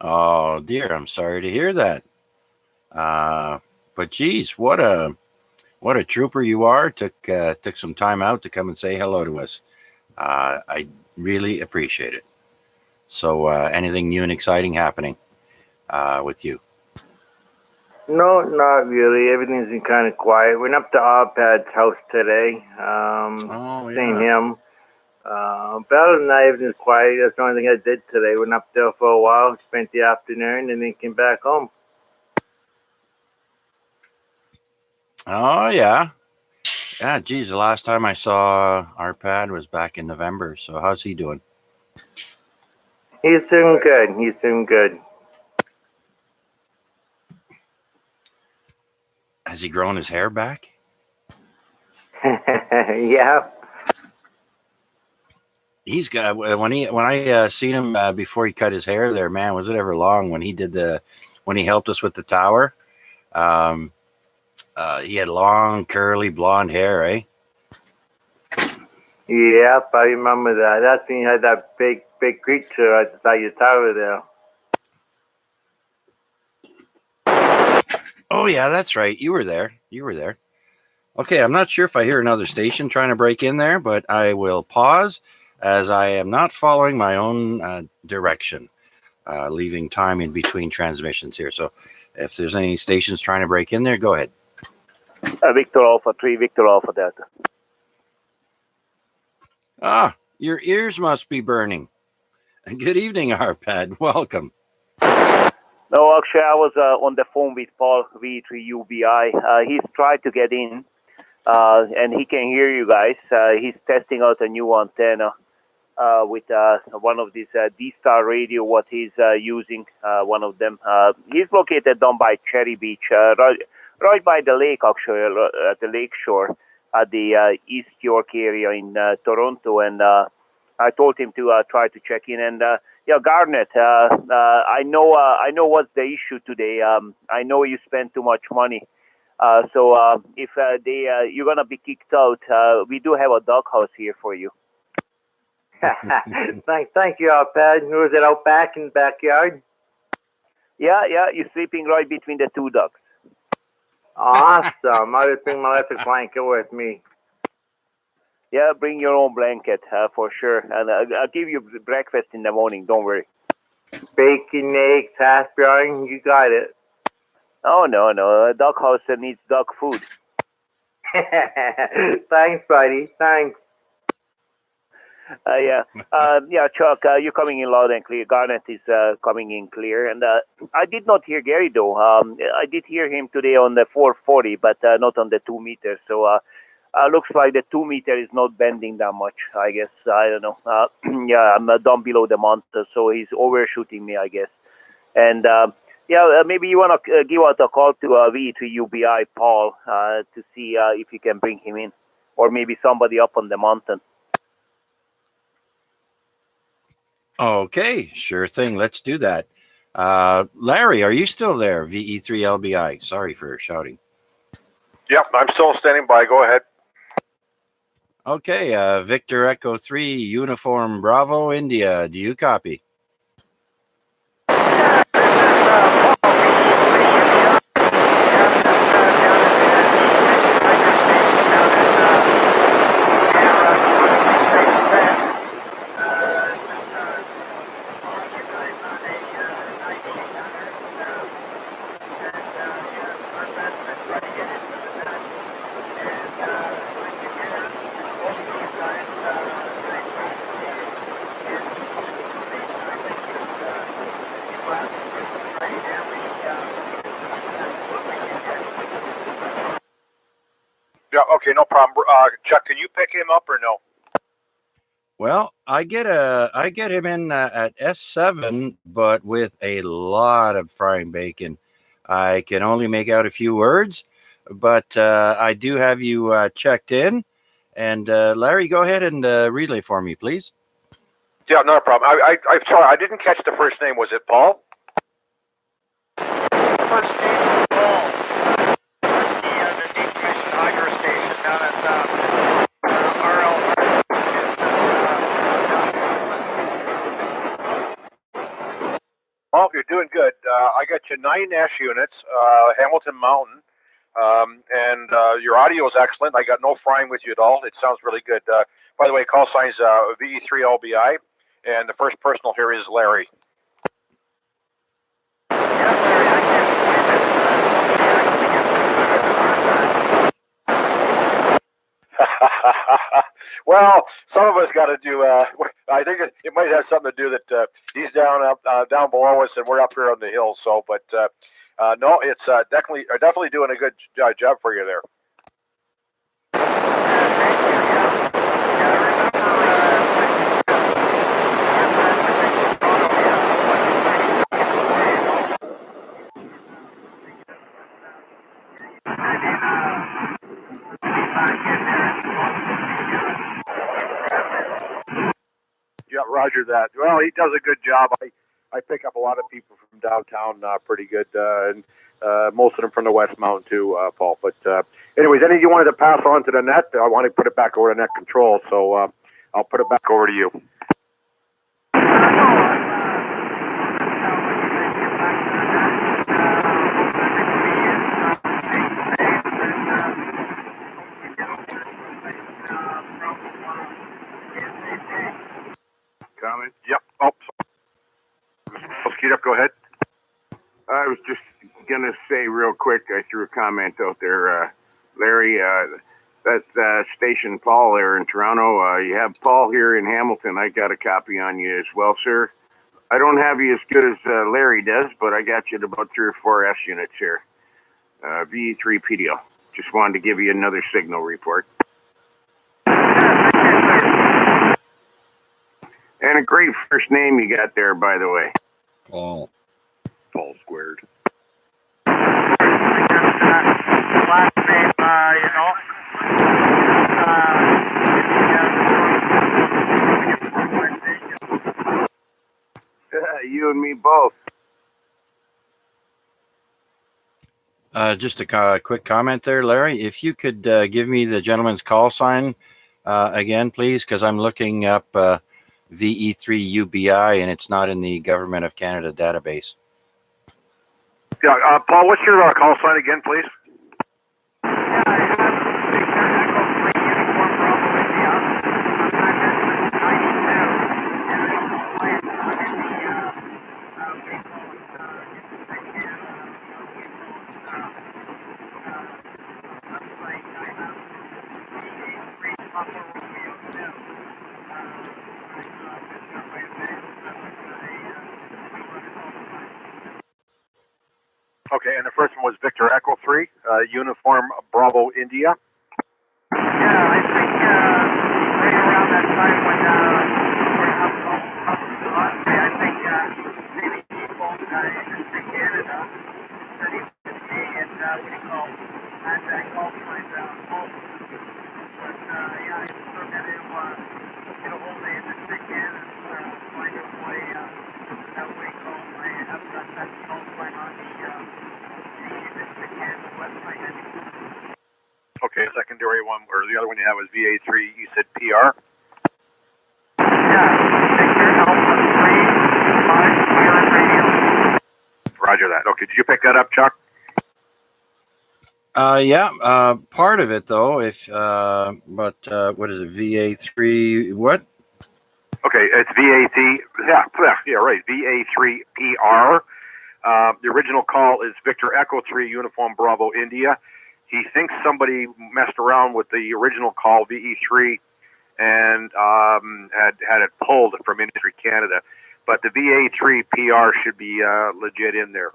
Oh dear, I'm sorry to hear that. But geez, what a trooper you are. Took some time out to come and say hello to us. I really appreciate it. So, anything new and exciting happening with you? No, not really. Everything's been kind of quiet. Went up to Arpad's house today. Oh Seen yeah. him. But other than that, everything's quiet. That's the only thing I did today. Went up there for a while, spent the afternoon, and then came back home. Oh yeah. Yeah, geez, the last time I saw Arpad was back in November. So how's he doing? He's doing good. He's doing good. Has he grown his hair back? Yeah. He's got when I seen him before he cut his hair there, man, was it ever long when he helped us with the tower? He had long curly blonde hair, eh? Yep, I remember that. That's when you had that big creature at the side of your tower there. Oh yeah, that's right. You were there. Okay, I'm not sure if I hear another station trying to break in there, but I will pause as I am not following my own direction, leaving time in between transmissions here. So if there's any stations trying to break in there, go ahead. Victor Alpha 3, Victor Alpha Delta. Ah, your ears must be burning. Good evening, Arpad. Welcome. No, actually, I was on the phone with Paul V3UBI. He's tried to get in, and he can hear you guys. He's testing out a new antenna with one of these D-Star radio, what he's using, one of them. He's located down by Cherry Beach, right by the lake, actually, at the lake shore, at the East York area in Toronto. And I told him to try to check in. And yeah, Garnet, I know what's the issue today. I know you spend too much money. So if you're gonna be kicked out, we do have a doghouse here for you. Thank you, Arpad. Was it out back in the backyard? Yeah, you're sleeping right between the two ducks. Awesome. I'll just bring my electric blanket with me. Yeah, bring your own blanket for sure. And I'll give you breakfast in the morning, don't worry. Bacon, eggs, hash brown, you got it. Oh, no. A duck house needs duck food. Thanks, buddy. Thanks. Yeah, Chuck, you're coming in loud and clear. Garnet is coming in clear. And I did not hear Gary, though. I did hear him today on the 440, but not on the 2 meters. So looks like the 2 meter is not bending that much, I guess. I don't know. Yeah, I'm down below the monitor, so he's overshooting me, I guess. And maybe you want to give out a call to V3UBI Paul to see if you can bring him in, or maybe somebody up on the mountain. Okay, sure thing. Let's do that. Larry, are you still there? VE3LBI. Sorry for shouting. Yep, I'm still standing by. Go ahead. Okay, Victor Echo 3, Uniform Bravo, India. Do you copy? Yeah, okay, no problem. Chuck, can you pick him up or no? Well, I get him in at S7, but with a lot of frying bacon. I can only make out a few words, but I do have you checked in. And Larry, go ahead and relay for me, please. Yeah, not a problem. I'm sorry, I didn't catch the first name. Was it Paul? First name is Paul. The decommissioned hydro station down at RL. Oh, you're doing good. I got you 9 Nash units, Hamilton Mountain, and your audio is excellent. I got no frying with you at all. It sounds really good. By the way, call sign's VE3LBI, and the first personal here is Larry. Well, some of us got to do. I think it might have something to do that he's down below us and we're up here on the hill. So, but no, it's definitely doing a good job for you there. Yeah, Roger that. Well, he does a good job. I pick up a lot of people from downtown pretty good, and most of them from the West Mountain too, Paul. But anyways, anything you wanted to pass on to the net, I want to put it back over to net control, so I'll put it back over to you. Comment? Yep. Oh, Skeet up, go ahead. I was just going to say real quick, I threw a comment out there, Larry, that station Paul there in Toronto, you have Paul here in Hamilton. I got a copy on you as well, sir. I don't have you as good as Larry does, but I got you at about 3 or 4 S units here. VE3 PDO. Just wanted to give you another signal report. And a great first name you got there, by the way. Paul. Paul squared. Last name, You and me both. Just a quick comment there, Larry. If you could give me the gentleman's call sign again, please, because I'm looking up VE3UBI and it's not in the Government of Canada database. Yeah, Paul, what's your call sign again, please? Okay, and the first one was Victor Echo 3, Uniform Bravo India. Yeah, I think right around that time when we're I think maybe people in Canada said he was and what do you call that call sign home. But yeah, I still got to get a hold of the industry Canada find a way that way call. I have got that call sign on the industry Canada website. Okay, secondary one, or the other one you have was VA3, you said PR? Yeah, Victor Alpha 3, 5, radio. Roger that. Okay, did you pick that up, Chuck? Yeah, part of it though. But what is it? VA3 what? Okay, it's VA3. Yeah, right. VA3PR. The original call is Victor Echo 3 Uniform Bravo India. He thinks somebody messed around with the original call VE3 and had it pulled from Industry Canada, but the VA3 PR should be legit in there.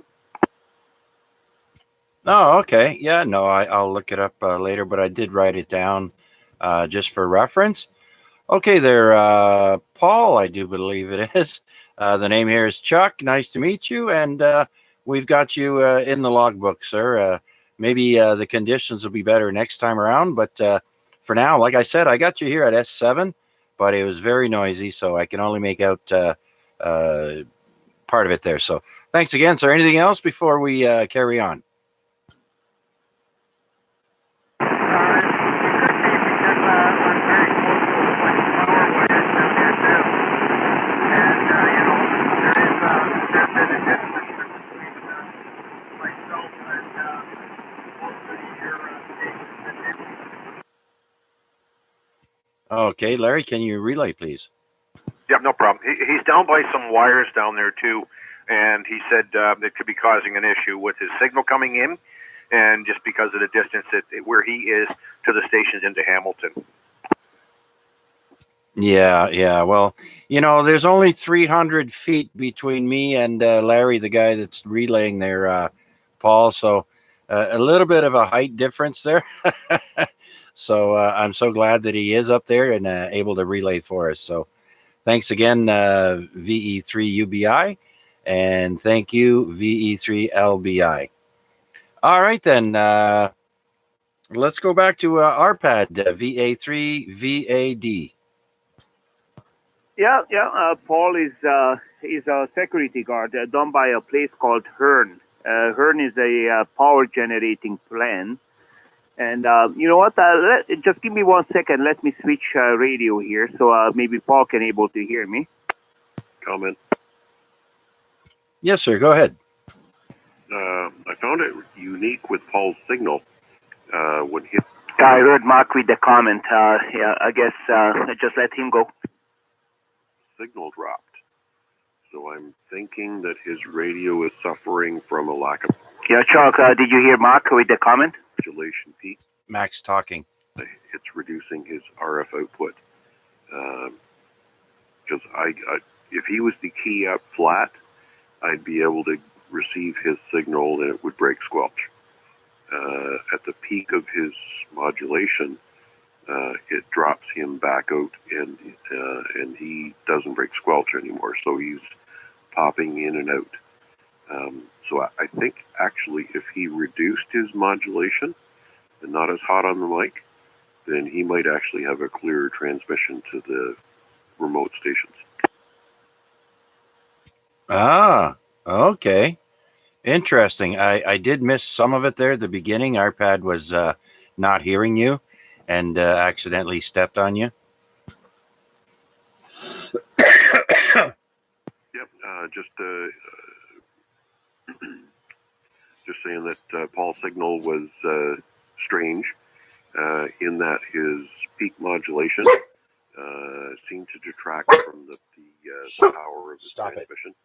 Oh, okay. Yeah, no, I'll look it up later, but I did write it down just for reference. Okay, there, Paul, I do believe it is. The name here is Chuck. Nice to meet you, and we've got you in the logbook, sir. Maybe the conditions will be better next time around, but for now, like I said, I got you here at S7, but it was very noisy, so I can only make out part of it there. So thanks again, sir. Anything else before we carry on? Okay, Larry, can you relay, please? Yep, no problem. He's down by some wires down there too, and he said it could be causing an issue with his signal coming in, and just because of the distance where he is to the stations into Hamilton. Yeah. Well, there's only 300 feet between me and Larry, the guy that's relaying there, Paul. So a little bit of a height difference there. So I'm so glad that he is up there and able to relay for us. So thanks again, VE3UBI, and thank you, VE3LBI. All right, then. Let's go back to RPAD, VA3VAD. Yeah. Paul is a security guard down by a place called Hearn. Hearn is a power generating plant. And you know what? Just give me 1 second. Let me switch radio here, so maybe Paul can able to hear me. Comment. Yes, sir. Go ahead. I found it unique with Paul's signal when he. I heard Mark with the comment. Yeah, I guess just let him go. Signal dropped. So I'm thinking that his radio is suffering from a lack of Yeah, Chuck, did you hear Mark with the comment? modulation peak. Max talking. It's reducing his RF output. Because if he was to key up flat, I'd be able to receive his signal and it would break squelch. At the peak of his modulation, it drops him back out, and he doesn't break squelch anymore. So he's popping in and out. So I think actually, if he reduced his modulation and not as hot on the mic, then he might actually have a clearer transmission to the remote stations. Ah, okay. Interesting. I did miss some of it there at the beginning. RPAD was not hearing you and accidentally stepped on you. Yep. Just saying that Paul's signal was strange in that his peak modulation seemed to detract from the power of the transmission.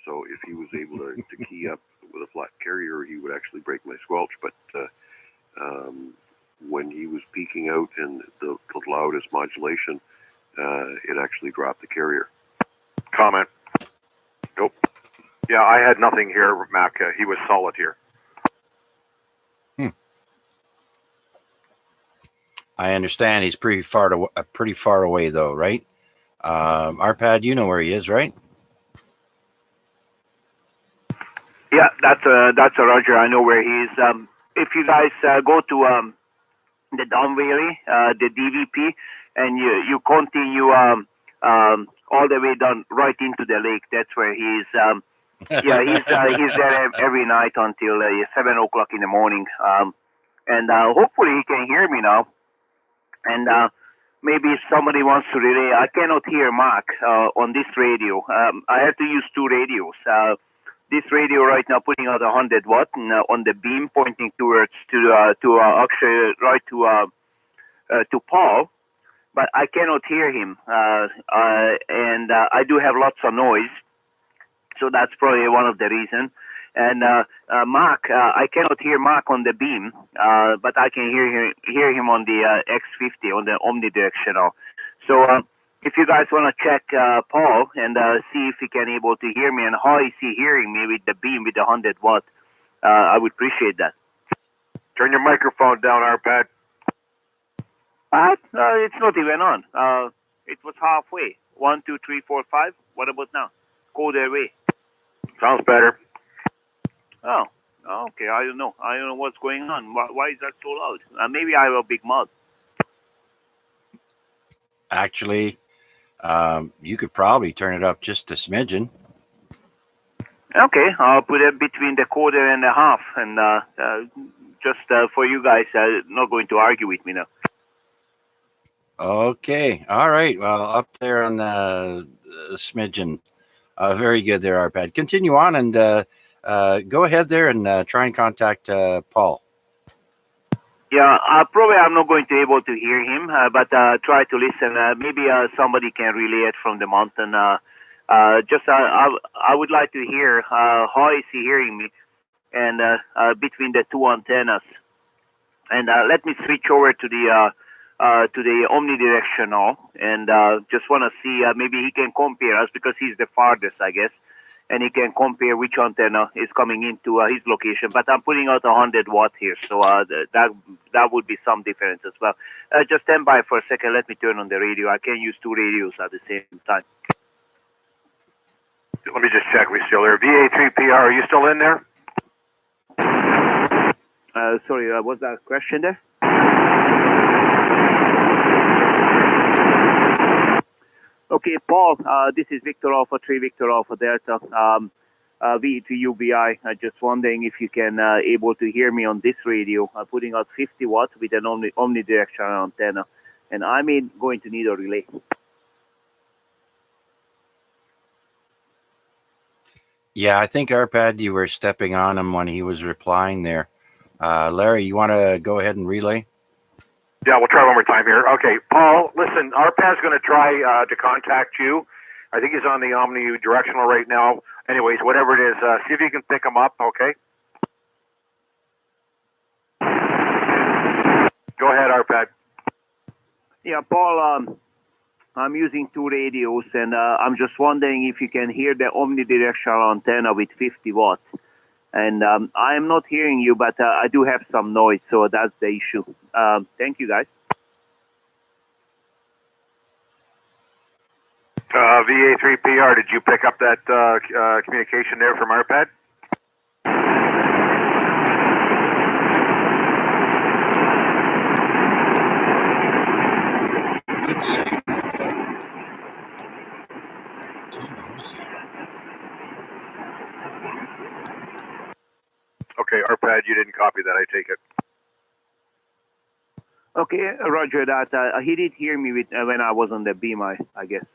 So if he was able to key up with a flat carrier, he would actually break my squelch. But when he was peaking out in the loudest modulation, it actually dropped the carrier. Comment. Nope. Yeah, I had nothing here, Mac. He was solid here. I understand he's pretty far away, though, right? RPAD, you know where he is, right? Yeah, that's a Roger. I know where he is. If you guys go to the Don Valley, the DVP, and you continue all the way down right into the lake, that's where he is. Yeah, he's there every night until 7 o'clock in the morning. And hopefully he can hear me now. And maybe if somebody wants to relay, I cannot hear Mark on this radio. I have to use two radios. This radio right now putting out 100 watt on the beam pointing towards actually right to Paul, but I cannot hear him, and I do have lots of noise, so that's probably one of the reasons. And Mark, I cannot hear Mark on the beam, but I can hear him on the X50 on the omnidirectional. So if you guys want to check Paul and see if he can able to hear me and how is he hearing me with the beam with the 100 watt, I would appreciate that. Turn your microphone down, RPAD. It's not even on. It was halfway. 1, 2, 3, 4, 5. What about now? Go their way. Sounds better. Oh, okay. I don't know what's going on. Why is that so loud? Maybe I have a big mouth. Actually, you could probably turn it up just a smidgen. Okay, I'll put it between the quarter and a half, and just for you guys, not going to argue with me now. Okay, all right. Well, up there on the smidgen. Very good there, RPAD. Continue on and go ahead there and try and contact Paul. Yeah, probably I'm not going to be able to hear him, but try to listen. Maybe somebody can relay it from the mountain. I would like to hear how is he hearing me, and between the two antennas. And let me switch over to the omnidirectional, and just want to see maybe he can compare us because he's the farthest, I guess, and he can compare which antenna is coming into his location. But I'm putting out 100 watt here, so that would be some difference as well. Just stand by for a second. Let me turn on the radio. I can't use two radios at the same time. Let me just check. We're still there. VA3PR, are you still in there? Sorry, was that a question there? Okay, Paul, this is Victor Alpha 3, Victor Alpha Delta, V3UBI. I'm just wondering if you can able to hear me on this radio. I'm putting out 50 watts with an omnidirectional antenna, and I'm going to need a relay. Yeah, I think Arpad, you were stepping on him when he was replying there. Larry, you want to go ahead and relay? Yeah, we'll try one more time here. Okay, Paul, listen, Arpad's going to try to contact you. I think he's on the omnidirectional right now. Anyways, whatever it is, see if you can pick him up, okay? Go ahead, Arpad. Yeah, Paul, I'm using two radios, and I'm just wondering if you can hear the omnidirectional antenna with 50 watts. And I am not hearing you, but I do have some noise, so that's the issue. Thank you, guys. VA3PR, did you pick up that communication there from Arpad? Good save, Arpad. Too nosy. Okay, Arpad, you didn't copy that, I take it. Okay, Roger that. He did hear me when I was on the beam, I guess.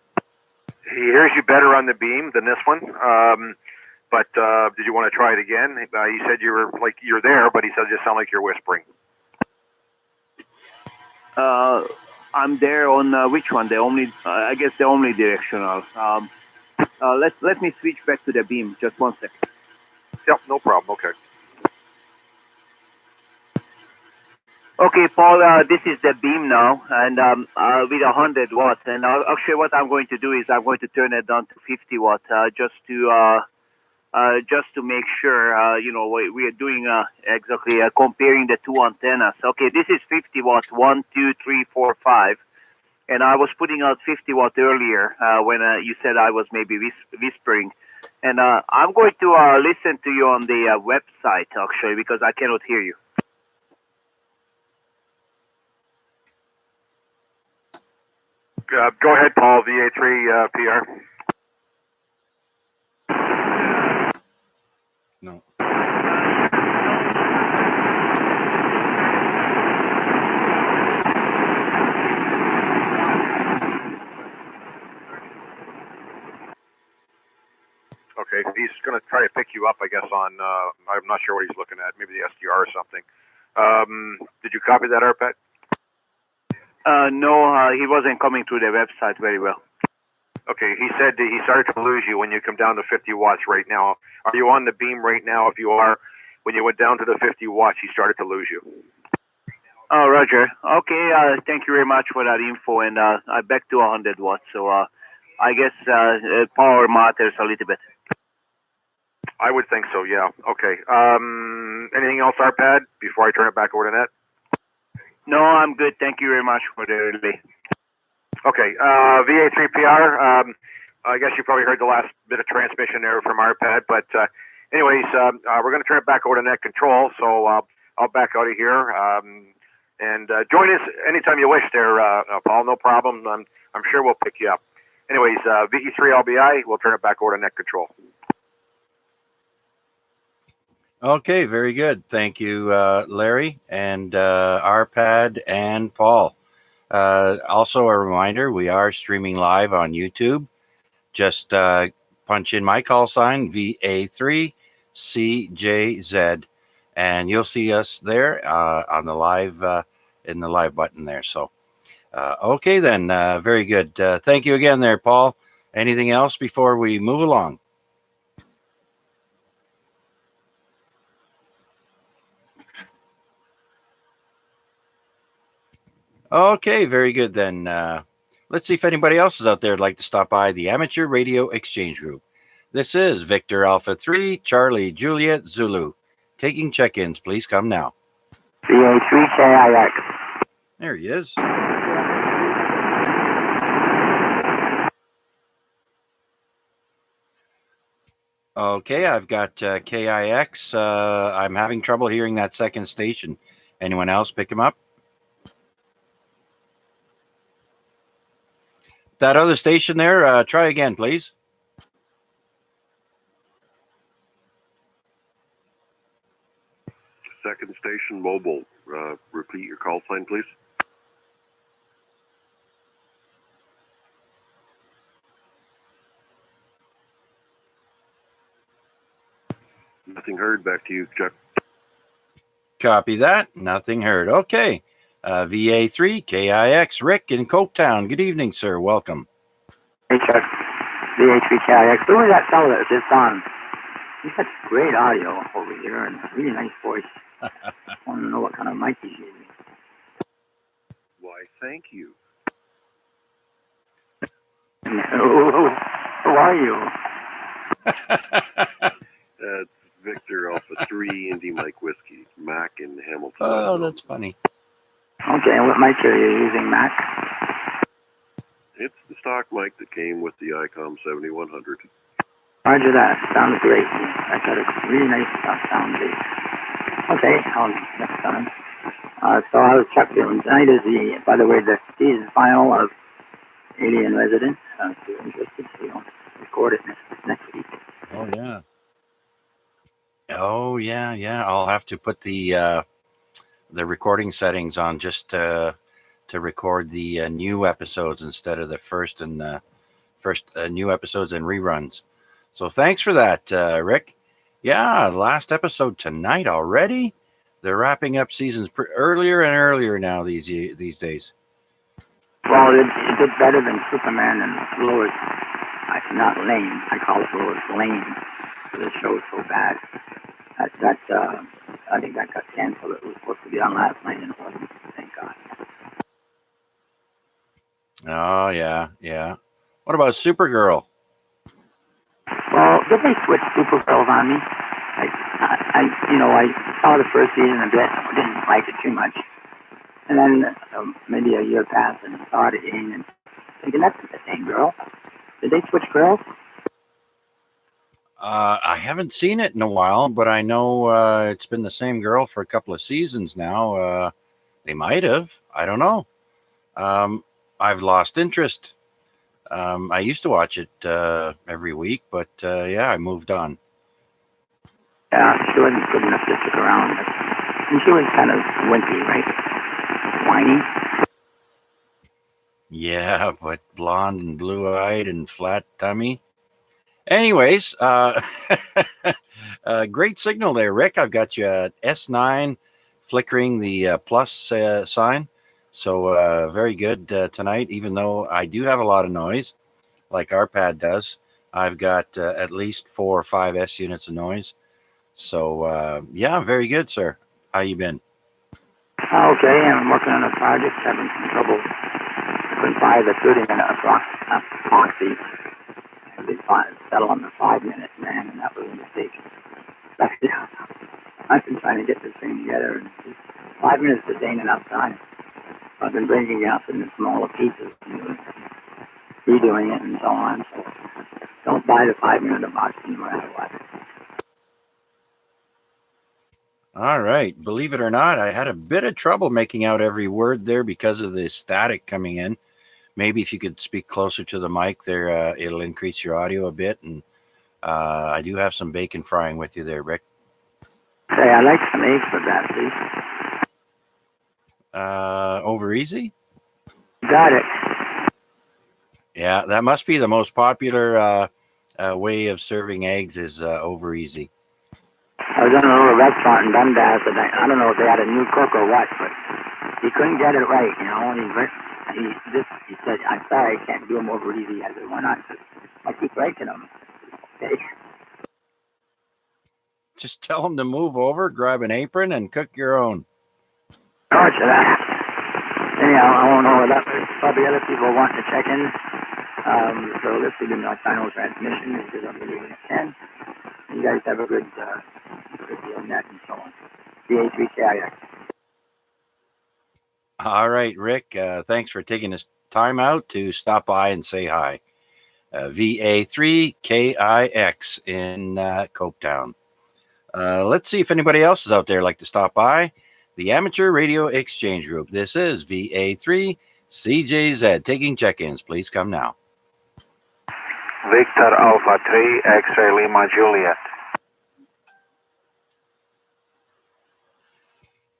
He hears you better on the beam than this one. But did you want to try it again? He said you're there, but he said it just sound like you're whispering. I'm there on which one? I guess the omnidirectional. Let me switch back to the beam. Just one second. Yep, no problem. Okay. Okay, Paul, this is the beam now, and with 100 watts. And actually, what I'm going to do is I'm going to turn it down to 50 watts, just to make sure, we are doing exactly comparing the two antennas. Okay, this is 50 watts, 1, 2, 3, 4, 5. And I was putting out 50 watts earlier when you said I was maybe whispering. And I'm going to listen to you on the website, actually, because I cannot hear you. Go ahead, Paul, VA3 PR. No. Okay, he's going to try to pick you up, I guess, on, I'm not sure what he's looking at, maybe the SDR or something. Did you copy that, Arpad? No, he wasn't coming through the website very well. Okay, he said that he started to lose you when you come down to 50 watts right now. Are you on the beam right now? If you are, when you went down to the 50 watts, he started to lose you. Oh, Roger. Okay, thank you very much for that info, and I back to 100 watts, so I guess power matters a little bit. I would think so, yeah. Okay. Anything else, Arpad, before I turn it back over to Ned? No, I'm good. Thank you very much for the relay. Okay, VA3PR, I guess you probably heard the last bit of transmission there from Arpad, but anyways, we're going to turn it back over to Net Control, so I'll back out of here. And join us anytime you wish there, Paul, no problem. I'm sure we'll pick you up. Anyways, VE3LBI, we'll turn it back over to Net Control. Okay, very good. Thank you, Larry and Arpad and Paul. Also, a reminder, we are streaming live on YouTube. Just punch in my call sign, VA3CJZ, and you'll see us there on the live in the live button there. So, okay then, very good. Thank you again there, Paul. Anything else before we move along? Okay, very good then. Let's see if anybody else is out there who'd like to stop by the Amateur Radio Exchange Group. This is Victor Alpha 3, Charlie Juliet Zulu. Taking check-ins, please come now. VA3KIX. There he is. Okay, I've got KIX. I'm having trouble hearing that second station. Anyone else pick him up? That other station there, try again, please. Second station mobile. Repeat your call sign, please. Nothing heard. Back to you, Chuck. Copy that. Nothing heard. Okay. VA3, KIX, Rick in Coketown. Good evening, sir. Welcome. Hey, Chuck. VA3KIX. Who was that fellow that was just on? He's got great audio over here and a really nice voice. I want to know what kind of mic he's using. Why, thank you. Who are you? That's Victor Alpha 3 Indy Mike Whiskey, Mac in Hamilton. Oh, that's funny. Okay, and what mic are you using, Mac? It's the stock mic that came with the ICOM 7100. Roger that. Sounds great. I got a really nice sound base. Okay, next time. So I was Chuck doing tonight is by the way, the season final of Alien Residence. If you're interested, so you don't record it next week. Oh, yeah. Oh, yeah. I'll have to put the recording settings on just to record the new episodes instead of the first new episodes and reruns. So thanks for that, Rick. Yeah, last episode tonight already. They're wrapping up seasons earlier and earlier now these days. Well, it did better than Superman and Lois. Not Lane. I call it Lois Lane. The show's so bad. I think that got canceled. It was supposed to be on last night and it wasn't. Thank God. Oh yeah. What about Supergirl? Well, did they switch Supergirls on me? I saw the first season a bit. I didn't like it too much. And then maybe a year passed and I saw it again and thinking that's the same girl. Did they switch girls? I haven't seen it in a while, but I know it's been the same girl for a couple of seasons now. They might have. I don't know. I've lost interest. I used to watch it every week, but I moved on. Yeah, she wasn't good enough to stick around. And she was kind of wimpy, right? Whiny. Yeah, but blonde and blue-eyed and flat tummy. Anyways, great signal there, Rick. I've got you at S9 flickering the plus sign. So very good tonight, even though I do have a lot of noise, like our pad does. I've got at least 4 or 5 S units of noise. So, very good, sir. How you been? Okay, I'm working on a project, having some trouble. I couldn't buy the 30-minute epoxy. They settle on the 5-minute, man, and that was a mistake. I've been trying to get this thing together, and 5 minutes just ain't enough time. I've been breaking it up into smaller pieces and redoing it and so on. So don't buy the 5-minute epoxy no matter what. All right. Believe it or not, I had a bit of trouble making out every word there because of the static coming in. Maybe if you could speak closer to the mic there, it'll increase your audio a bit. And I do have some bacon frying with you there, Rick. Hey, I'd like some eggs with that, please. Over easy? Got it. Yeah, that must be the most popular way of serving eggs is over easy. I was in a little restaurant in Dundas, and I don't know if they had a new cook or what, but he couldn't get it right, you know. He said, "I'm sorry, I can't do them over easy." I said, "Why not?" I keep liking them. Okay. Just tell them to move over, grab an apron, and cook your own. How much of that? Anyhow, I won't know that. There's probably other people wanting to check in. So let's do the final transmission. This is on the leaving at 10. You guys have a good deal on that and so on. VA3KIX. All right, Rick. Thanks for taking this time out to stop by and say hi. VA3KIX in Copetown. Let's see if anybody else is out there like to stop by. The Amateur Radio Exchange Group. This is VA3CJZ. Taking check-ins. Please come now. Victor Alpha 3, X-ray Lima Juliet.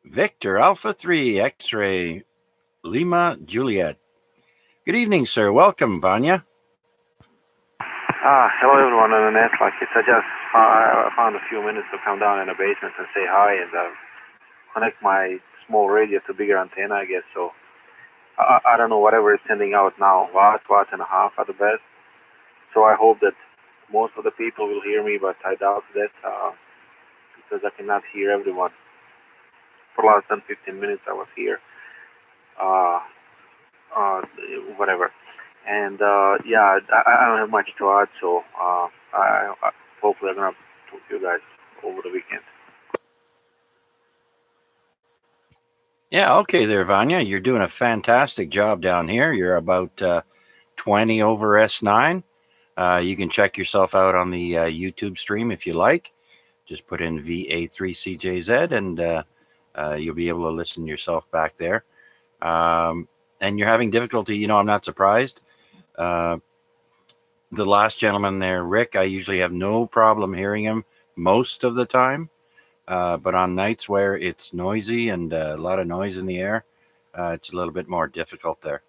Victor Alpha 3, X-ray Lima Juliet. Good evening, sir. Welcome, Vanya. Hello everyone on the net. Like it's, I found a few minutes to come down in the basement and say hi and connect my small radio to bigger antenna, I guess. So I don't know whatever it's sending out now, watt and a half at the best. So I hope that most of the people will hear me, but I doubt that because I cannot hear everyone. For the last 10-15 minutes I was here. Whatever. And yeah, I don't have much to add, so I hopefully I'm going to talk to you guys over the weekend. Yeah, okay there, Vanya. You're doing a fantastic job down here. You're about 20 over S9. You can check yourself out on the YouTube stream if you like. Just put in VA3CJZ and you'll be able to listen yourself back there. And you're having difficulty, you know, I'm not surprised. The last gentleman there, Rick, I usually have no problem hearing him most of the time. But on nights where it's noisy and a lot of noise in the air, it's a little bit more difficult there.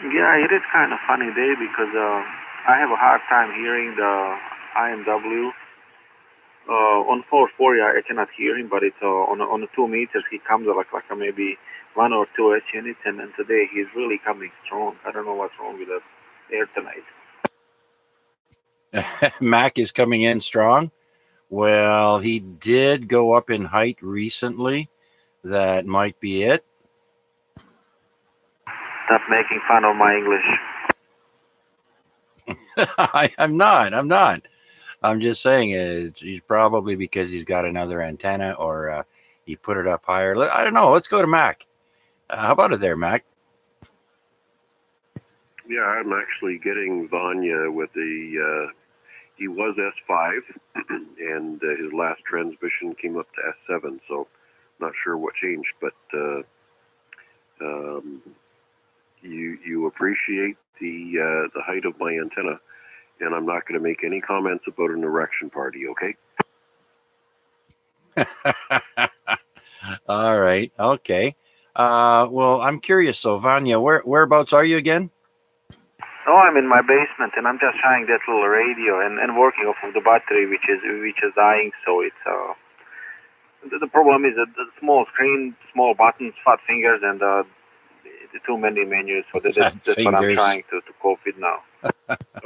Yeah, it is kind of funny day because I have a hard time hearing the IMW. On 440 I cannot hear him, but it's on the 2 meters he comes like maybe 1 or 2 H units, and today he's really coming strong. I don't know what's wrong with the air tonight. Mac is coming in strong. Well, he did go up in height recently. That might be it. Stop making fun of my English. I'm not. I'm just saying it's probably because he's got another antenna or he put it up higher. I don't know. Let's go to Mac. How about it there, Mac? Yeah, I'm actually getting Vanya with the, he was S5, and his last transmission came up to S7, so not sure what changed, but you appreciate the height of my antenna, and I'm not going to make any comments about an erection party, okay? All right. Okay. Well, I'm curious. So, Vanya, whereabouts are you again? Oh, I'm in my basement, and I'm just trying that little radio and working off of the battery, which is dying. So it's the problem is that the small screen, small buttons, fat fingers, and too many menus. So that's what I'm trying to cope with now.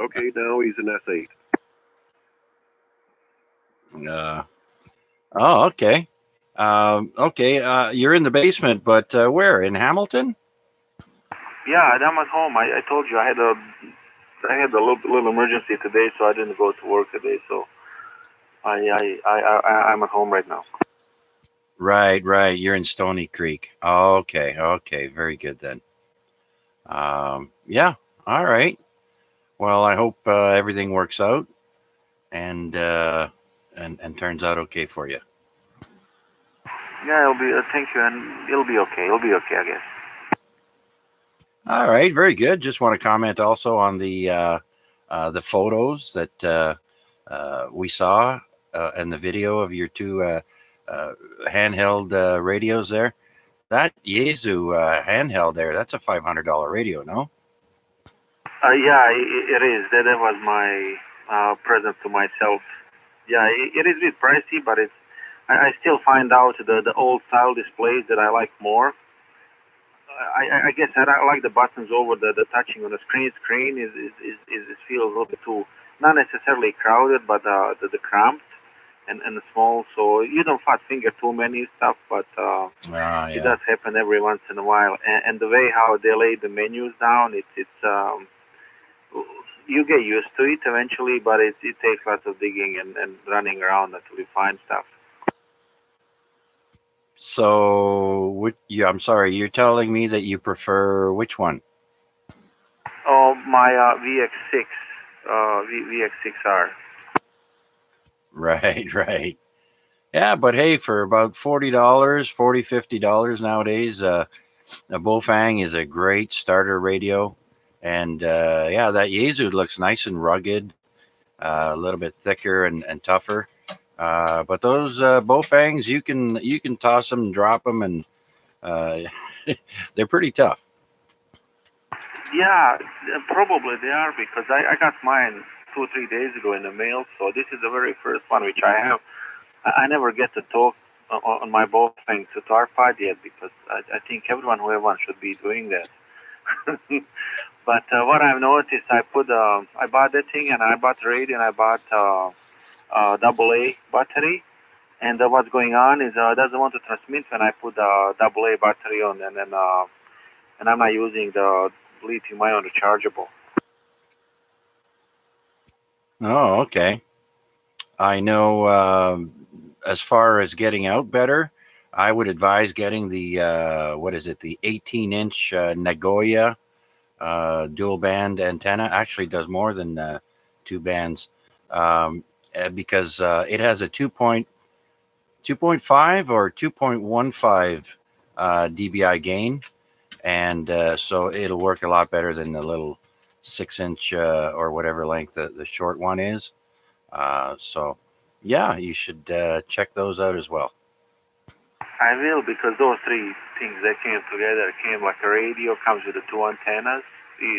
Okay, now he's an S8. Oh, okay. Okay. You're in the basement, but where? In Hamilton? Yeah, I'm at home. I told you I had a little emergency today, so I didn't go to work today. So I'm at home right now. Right. You're in Stony Creek. Okay. Very good then. Yeah. All right. Well, I hope everything works out and turns out okay for you. Yeah, it'll be. Thank you, and it'll be okay. It'll be okay, I guess. All right. Very good. Just want to comment also on the photos that we saw and the video of your two handheld radios there. That Yaesu handheld there, that's a $500 radio, no? Yeah, it is. That was my present to myself yeah, it is a bit pricey, but I still find out the old style displays that I like more. I guess I like the buttons over the touching on the screen. Screen is feels a little bit too, not necessarily crowded, but the cramped and small. So you don't fat finger too many stuff, but it does happen every once in a while. And the way how they lay the menus down, it's you get used to it eventually, but it takes lots of digging and running around until you find stuff. So, I'm sorry, you're telling me that you prefer which one? Oh, my VX6, VX6R. Right, right. Yeah, but hey, for about $40, $50 nowadays, a Bofang is a great starter radio. And yeah, that Yaesu looks nice and rugged, a little bit thicker and tougher. But those Bofangs, you can toss them and drop them, and they're pretty tough. Yeah, probably they are because I got mine 2 or 3 days ago in the mail. So this is the very first one which I have. I never get to talk on my Bofang to Tarpad yet because I think everyone who has one should be doing that. But what I've noticed, I bought that thing and I bought the radio and I bought AA battery. And what's going on is it doesn't want to transmit when I put the AA battery on, and then and I'm not using the lithium-ion rechargeable. Oh, okay. I know. As far as getting out better, I would advise getting the what is it? The 18-inch Nagoya dual band antenna. Actually, does more than 2 bands because it has a 2.5 or 2.15 dBi gain, and so it'll work a lot better than the little 6-inch or whatever length the short one is. So yeah, you should check those out as well. I will, because those 3 things that came together came like a radio, comes with the 2 antennas.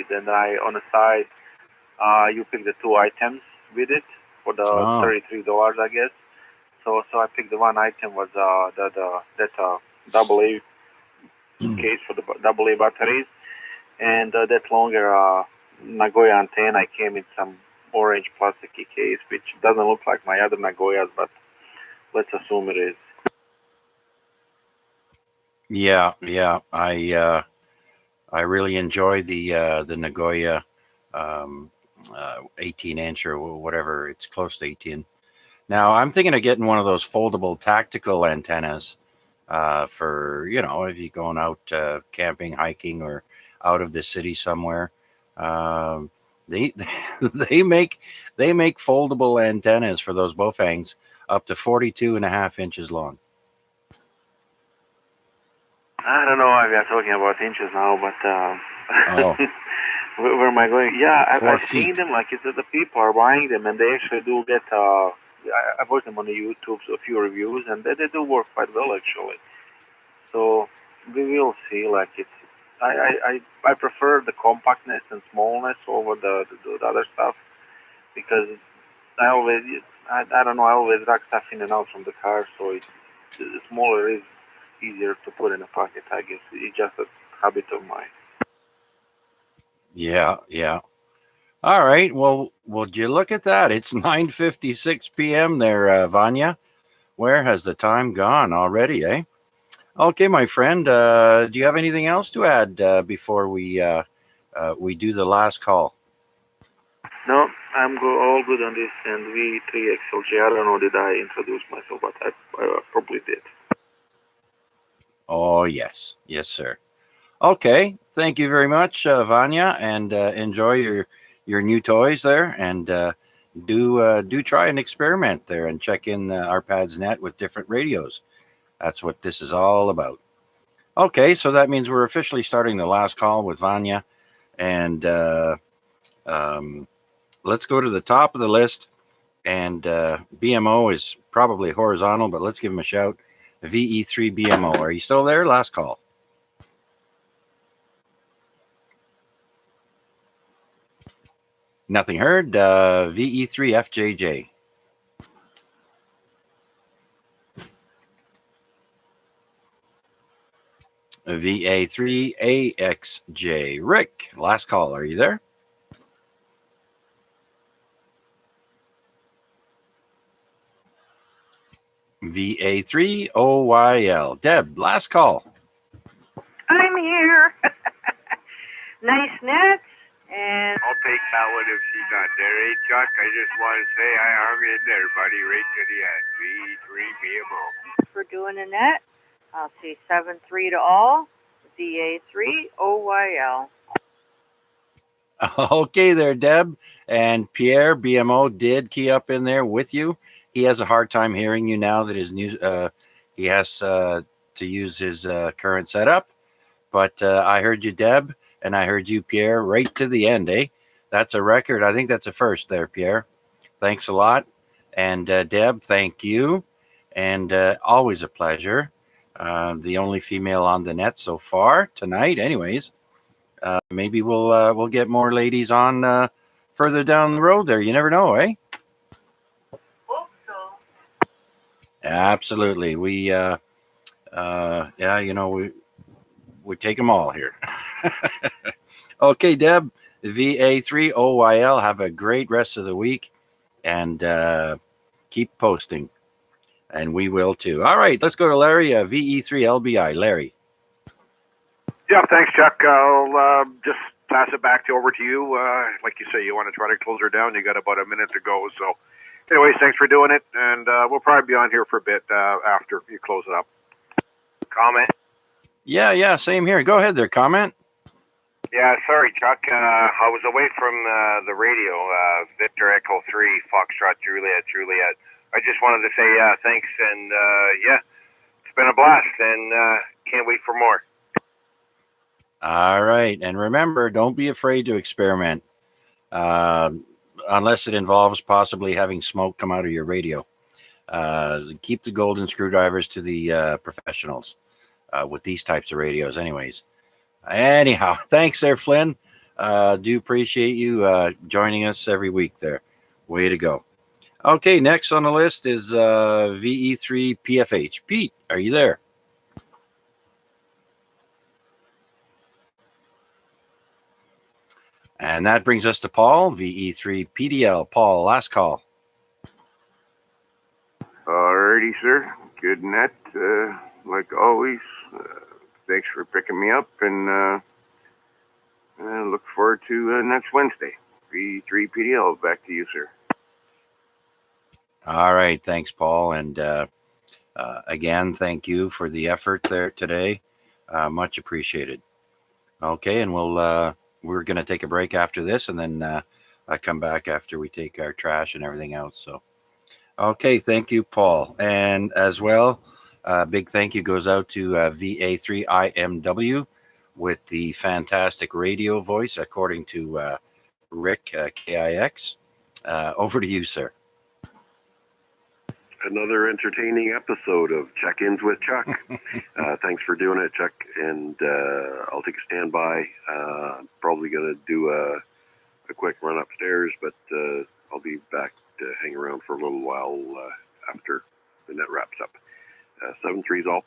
Then on the side, you pick the 2 items with it for the $33, I guess. So I picked the one item was that AA case for the AA batteries, and that longer Nagoya antenna came in some orange plasticky case, which doesn't look like my other Nagoyas, but let's assume it is. Yeah. I really enjoy the Nagoya 18-inch or whatever. It's close to 18. Now I'm thinking of getting one of those foldable tactical antennas for if you're going out camping, hiking, or out of the city somewhere. They they make foldable antennas for those Bofangs up to 42.5 inches long. I don't know why we are talking about inches now, but where am I going? Yeah, I've seen them. Like the people are buying them, and they actually do get. I've watched them on the YouTube, so a few reviews, and they do work quite well actually. So we will see. Like I prefer the compactness and smallness over the other stuff because I don't know, I always drag stuff in and out from the car, so the smaller is easier to put in a pocket. I guess it's just a habit of mine. Yeah. All right. Well, would you look at that? It's 9:56 p.m. there, Vanya. Where has the time gone already, eh? Okay, my friend. Do you have anything else to add before we do the last call? No, I'm all good on this. And V3XLJ. I don't know, did I introduce myself, but I probably did. Oh, yes, sir. Okay, thank you very much, Vanya, and enjoy your new toys there, and do try and experiment there and check in our Pads Net with different radios. That's what this is all about. Okay, so that means we're officially starting the last call with Vanya, and let's go to the top of the list. And BMO is probably horizontal, but let's give him a shout. VE3 BMO, are you still there? Last call. Nothing heard. VE3 FJJ. VA3AXJ. Rick, last call. Are you there? VA3OYL. Deb, last call. I'm here. Nice nets, and I'll take that one if she's not there. Hey, Chuck, I just want to say I hung in there, buddy, right to the end. V3 BMO. for doing a net. I'll say 7-3 to all. VA3 OYL. Okay there, Deb. And Pierre, BMO, did key up in there with you. He has a hard time hearing you now that his new, he has to use his current setup. But I heard you, Deb, and I heard you, Pierre, right to the end, eh? That's a record. I think that's a first there, Pierre. Thanks a lot. And Deb, thank you. And always a pleasure. The only female on the net so far tonight, anyways. Maybe we'll get more ladies on further down the road there. You never know, eh? Hope so. Absolutely. We we take them all here. Okay, Deb, VA3OYL, have a great rest of the week and keep posting. And we will too. All right, let's go to Larry, VE3LBI. Larry. Yeah, thanks, Chuck. I'll just pass it back over to you. Like you say, you want to try to close her down. You got about a minute to go. So, anyways, thanks for doing it. And we'll probably be on here for a bit after you close it up. Comment? Yeah, same here. Go ahead there, comment. Yeah, sorry, Chuck. I was away from the radio. Victor Echo 3, Foxtrot Juliet. I just wanted to say thanks, and it's been a blast, and can't wait for more. All right. And remember, don't be afraid to experiment unless it involves possibly having smoke come out of your radio. Keep the golden screwdrivers to the professionals with these types of radios anyways. Anyhow, thanks there, Flynn. Do appreciate you joining us every week there. Way to go. Okay, next on the list is VE3PFH. Pete, are you there? And that brings us to Paul, VE3PDL. Paul, last call. Alrighty, sir. Good net, like always. Thanks for picking me up, and I look forward to next Wednesday. V3PDL, back to you, sir. All right, thanks, Paul. And again, thank you for the effort there today. Much appreciated. Okay, and we're going to take a break after this, and then I come back after we take our trash and everything else. So, okay, thank you, Paul. And as well, big thank you goes out to VA3IMW with the fantastic radio voice, according to Rick, KIX. Over to you, sir. Another entertaining episode of Check-ins with Chuck. Thanks for doing it, Chuck. And I'll take a standby. Probably going to do a quick run upstairs, but I'll be back to hang around for a little while after the net wraps up. 7-3's all.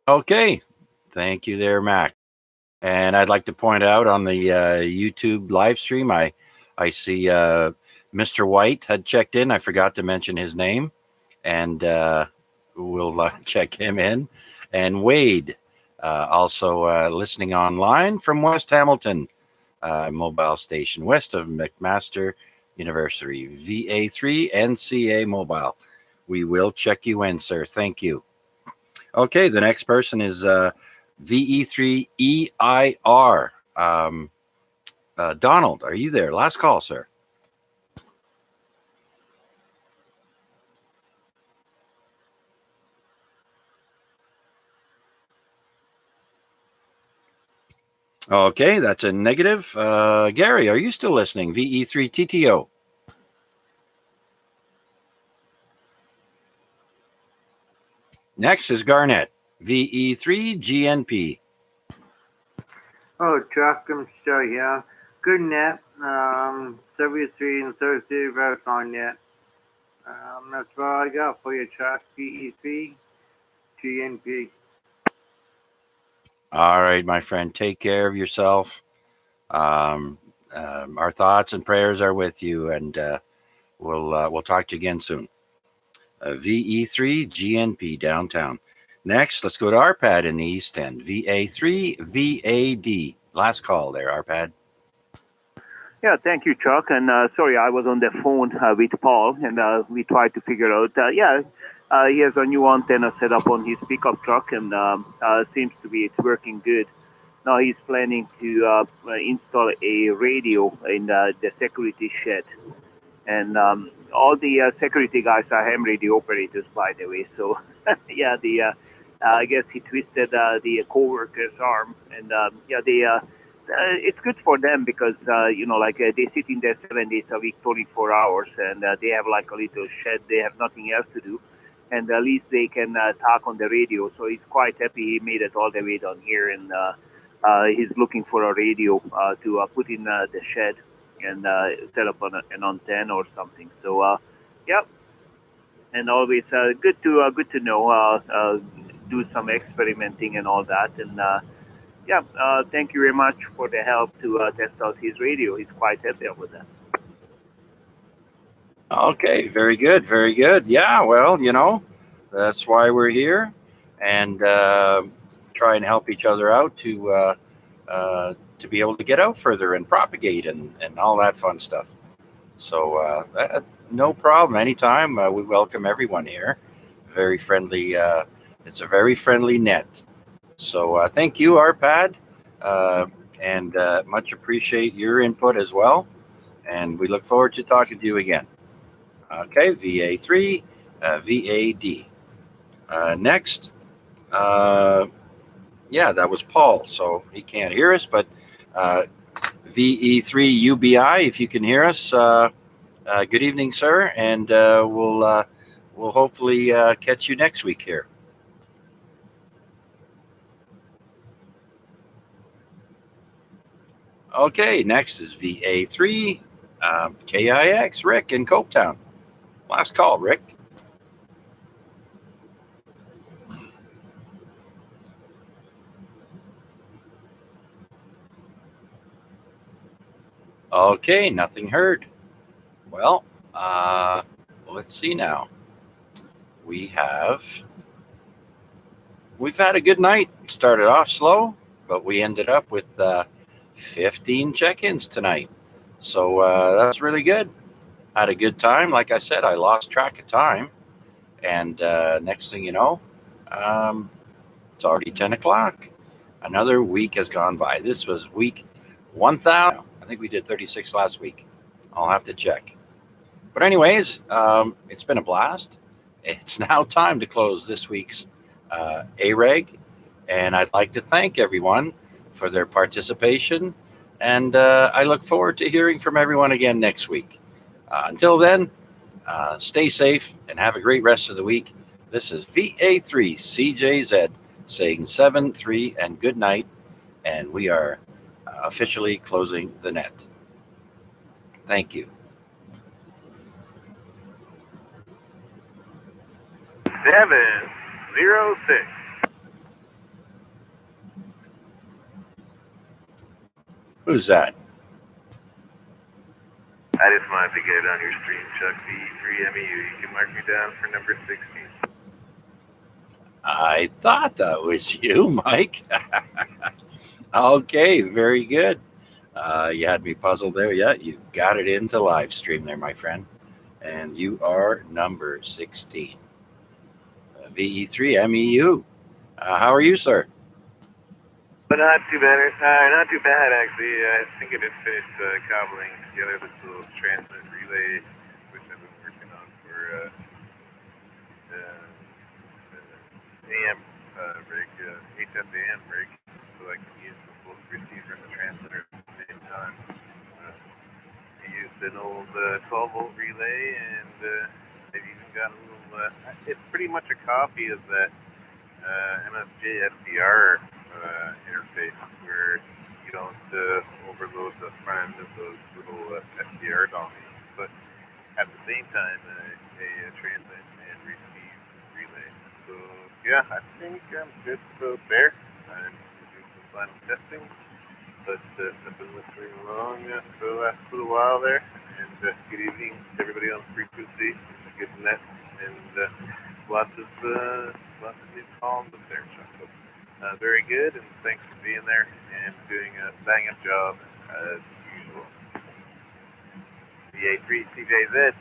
Okay. Thank you there, Mac. And I'd like to point out on the YouTube live stream, I see Mr. White had checked in. I forgot to mention his name, and we'll check him in. And Wade, also listening online from West Hamilton mobile station, west of McMaster University, VA3 NCA Mobile. We will check you in, sir. Thank you. Okay, the next person is VE3EIR. Donald, are you there? Last call, sir. Okay, that's a negative. Gary, are you still listening? VE3TTO. Next is Garnett, VE3GNP. Oh, Chuck, I'm still here. Good net. 73 and Thursday, both on net. That's all I got for you, Chuck. VE3 GNP. All right, my friend. Take care of yourself. Um, our thoughts and prayers are with you, and we'll talk to you again soon. VE3 GNP downtown. Next, let's go to Arpad in the East End. VA3 VAD. Last call there, Arpad. Yeah, thank you, Chuck. And sorry, I was on the phone with Paul, and we tried to figure out. He has a new antenna set up on his pickup truck, and seems to be it's working good. Now he's planning to install a radio in the security shed, and all the security guys are ham radio operators, by the way. So yeah, I guess he twisted the coworker's arm, and it's good for them because they sit in there 7 days a week, 24 hours, and they have like a little shed. They have nothing else to do, and at least they can talk on the radio. So he's quite happy he made it all the way down here, and he's looking for a radio to put in the shed and set up on an antenna or something. So yeah, and always good to know. Do some experimenting and all that, and thank you very much for the help to test out his radio. He's quite happy with that. Okay, very good, very good. Yeah, well, that's why we're here, and try and help each other out to be able to get out further and propagate and all that fun stuff. So no problem. Anytime. We welcome everyone here. Very friendly. It's a very friendly net. So thank you, Arpad, and much appreciate your input as well. And we look forward to talking to you again. Okay, VA3, VAD. Next, that was Paul. So he can't hear us, but VE3 UBI, if you can hear us, good evening, sir, and we'll hopefully catch you next week here. Okay, next is VA3 KIX, Rick in Copetown. Last call, Rick. Okay, nothing heard. Well, let's see now. We've had a good night. Started off slow, but we ended up with 15 check-ins tonight. So that's really good. Had a good time. Like I said, I lost track of time. And next thing you know, it's already 10 o'clock. Another week has gone by. This was week 1,000. I think we did 36 last week. I'll have to check. But anyways, it's been a blast. It's now time to close this week's AREG. And I'd like to thank everyone for their participation. And I look forward to hearing from everyone again next week. Until then, stay safe and have a great rest of the week. This is VA3 CJZ saying 7-3 and good night. And we are officially closing the net. Thank you. 706. Who's that? I just wanted to get it on your stream, Chuck. V3MEU. You can mark me down for number 16. I thought that was you, Mike. Okay, very good. You had me puzzled there. Yeah, you got it into live stream there, my friend. And you are number 16. VE3MEU. How are you, sir? But not too bad. Not too bad, actually. I think I just finished cobbling together this little transmit relay, which I've been working on for the AM rig, HFAM rig, so I can use both the receiver and the transmitter at the same time. I used an old 12-volt relay, and I've even got a little, it's pretty much a copy of that MSJ SDR interface where you don't overload the front end of those little SDR domains, but at the same time a transmit and receive relay. So yeah, I think I'm good so there. I'm final testing. But I've been listening along for the last little while there. And good evening to everybody on frequency. Good net and lots of new calls up there. So very good, and thanks for being there and doing a bang-up job as usual. VA3 CJZ,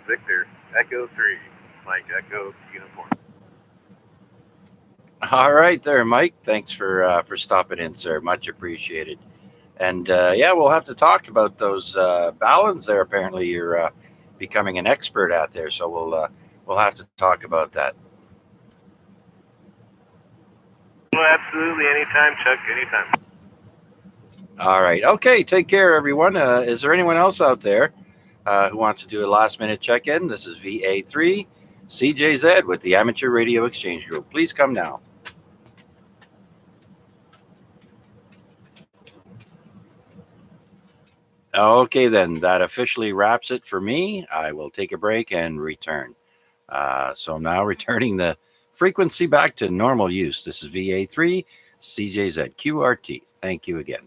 Victor, Echo 3, Mike Echo Uniform. All right there, Mike. Thanks for stopping in, sir. Much appreciated. And yeah, we'll have to talk about those balance there. Apparently, you're becoming an expert out there, so we'll have to talk about that. Well, absolutely, anytime, Chuck, anytime. All right. Okay. Take care, everyone. Is there anyone else out there who wants to do a last-minute check-in? This is VA3 CJZ with the Amateur Radio Exchange Group. Please come now. Okay, then that officially wraps it for me. I will take a break and return. So now returning the frequency back to normal use. This is VA3 CJZ QRT. Thank you again.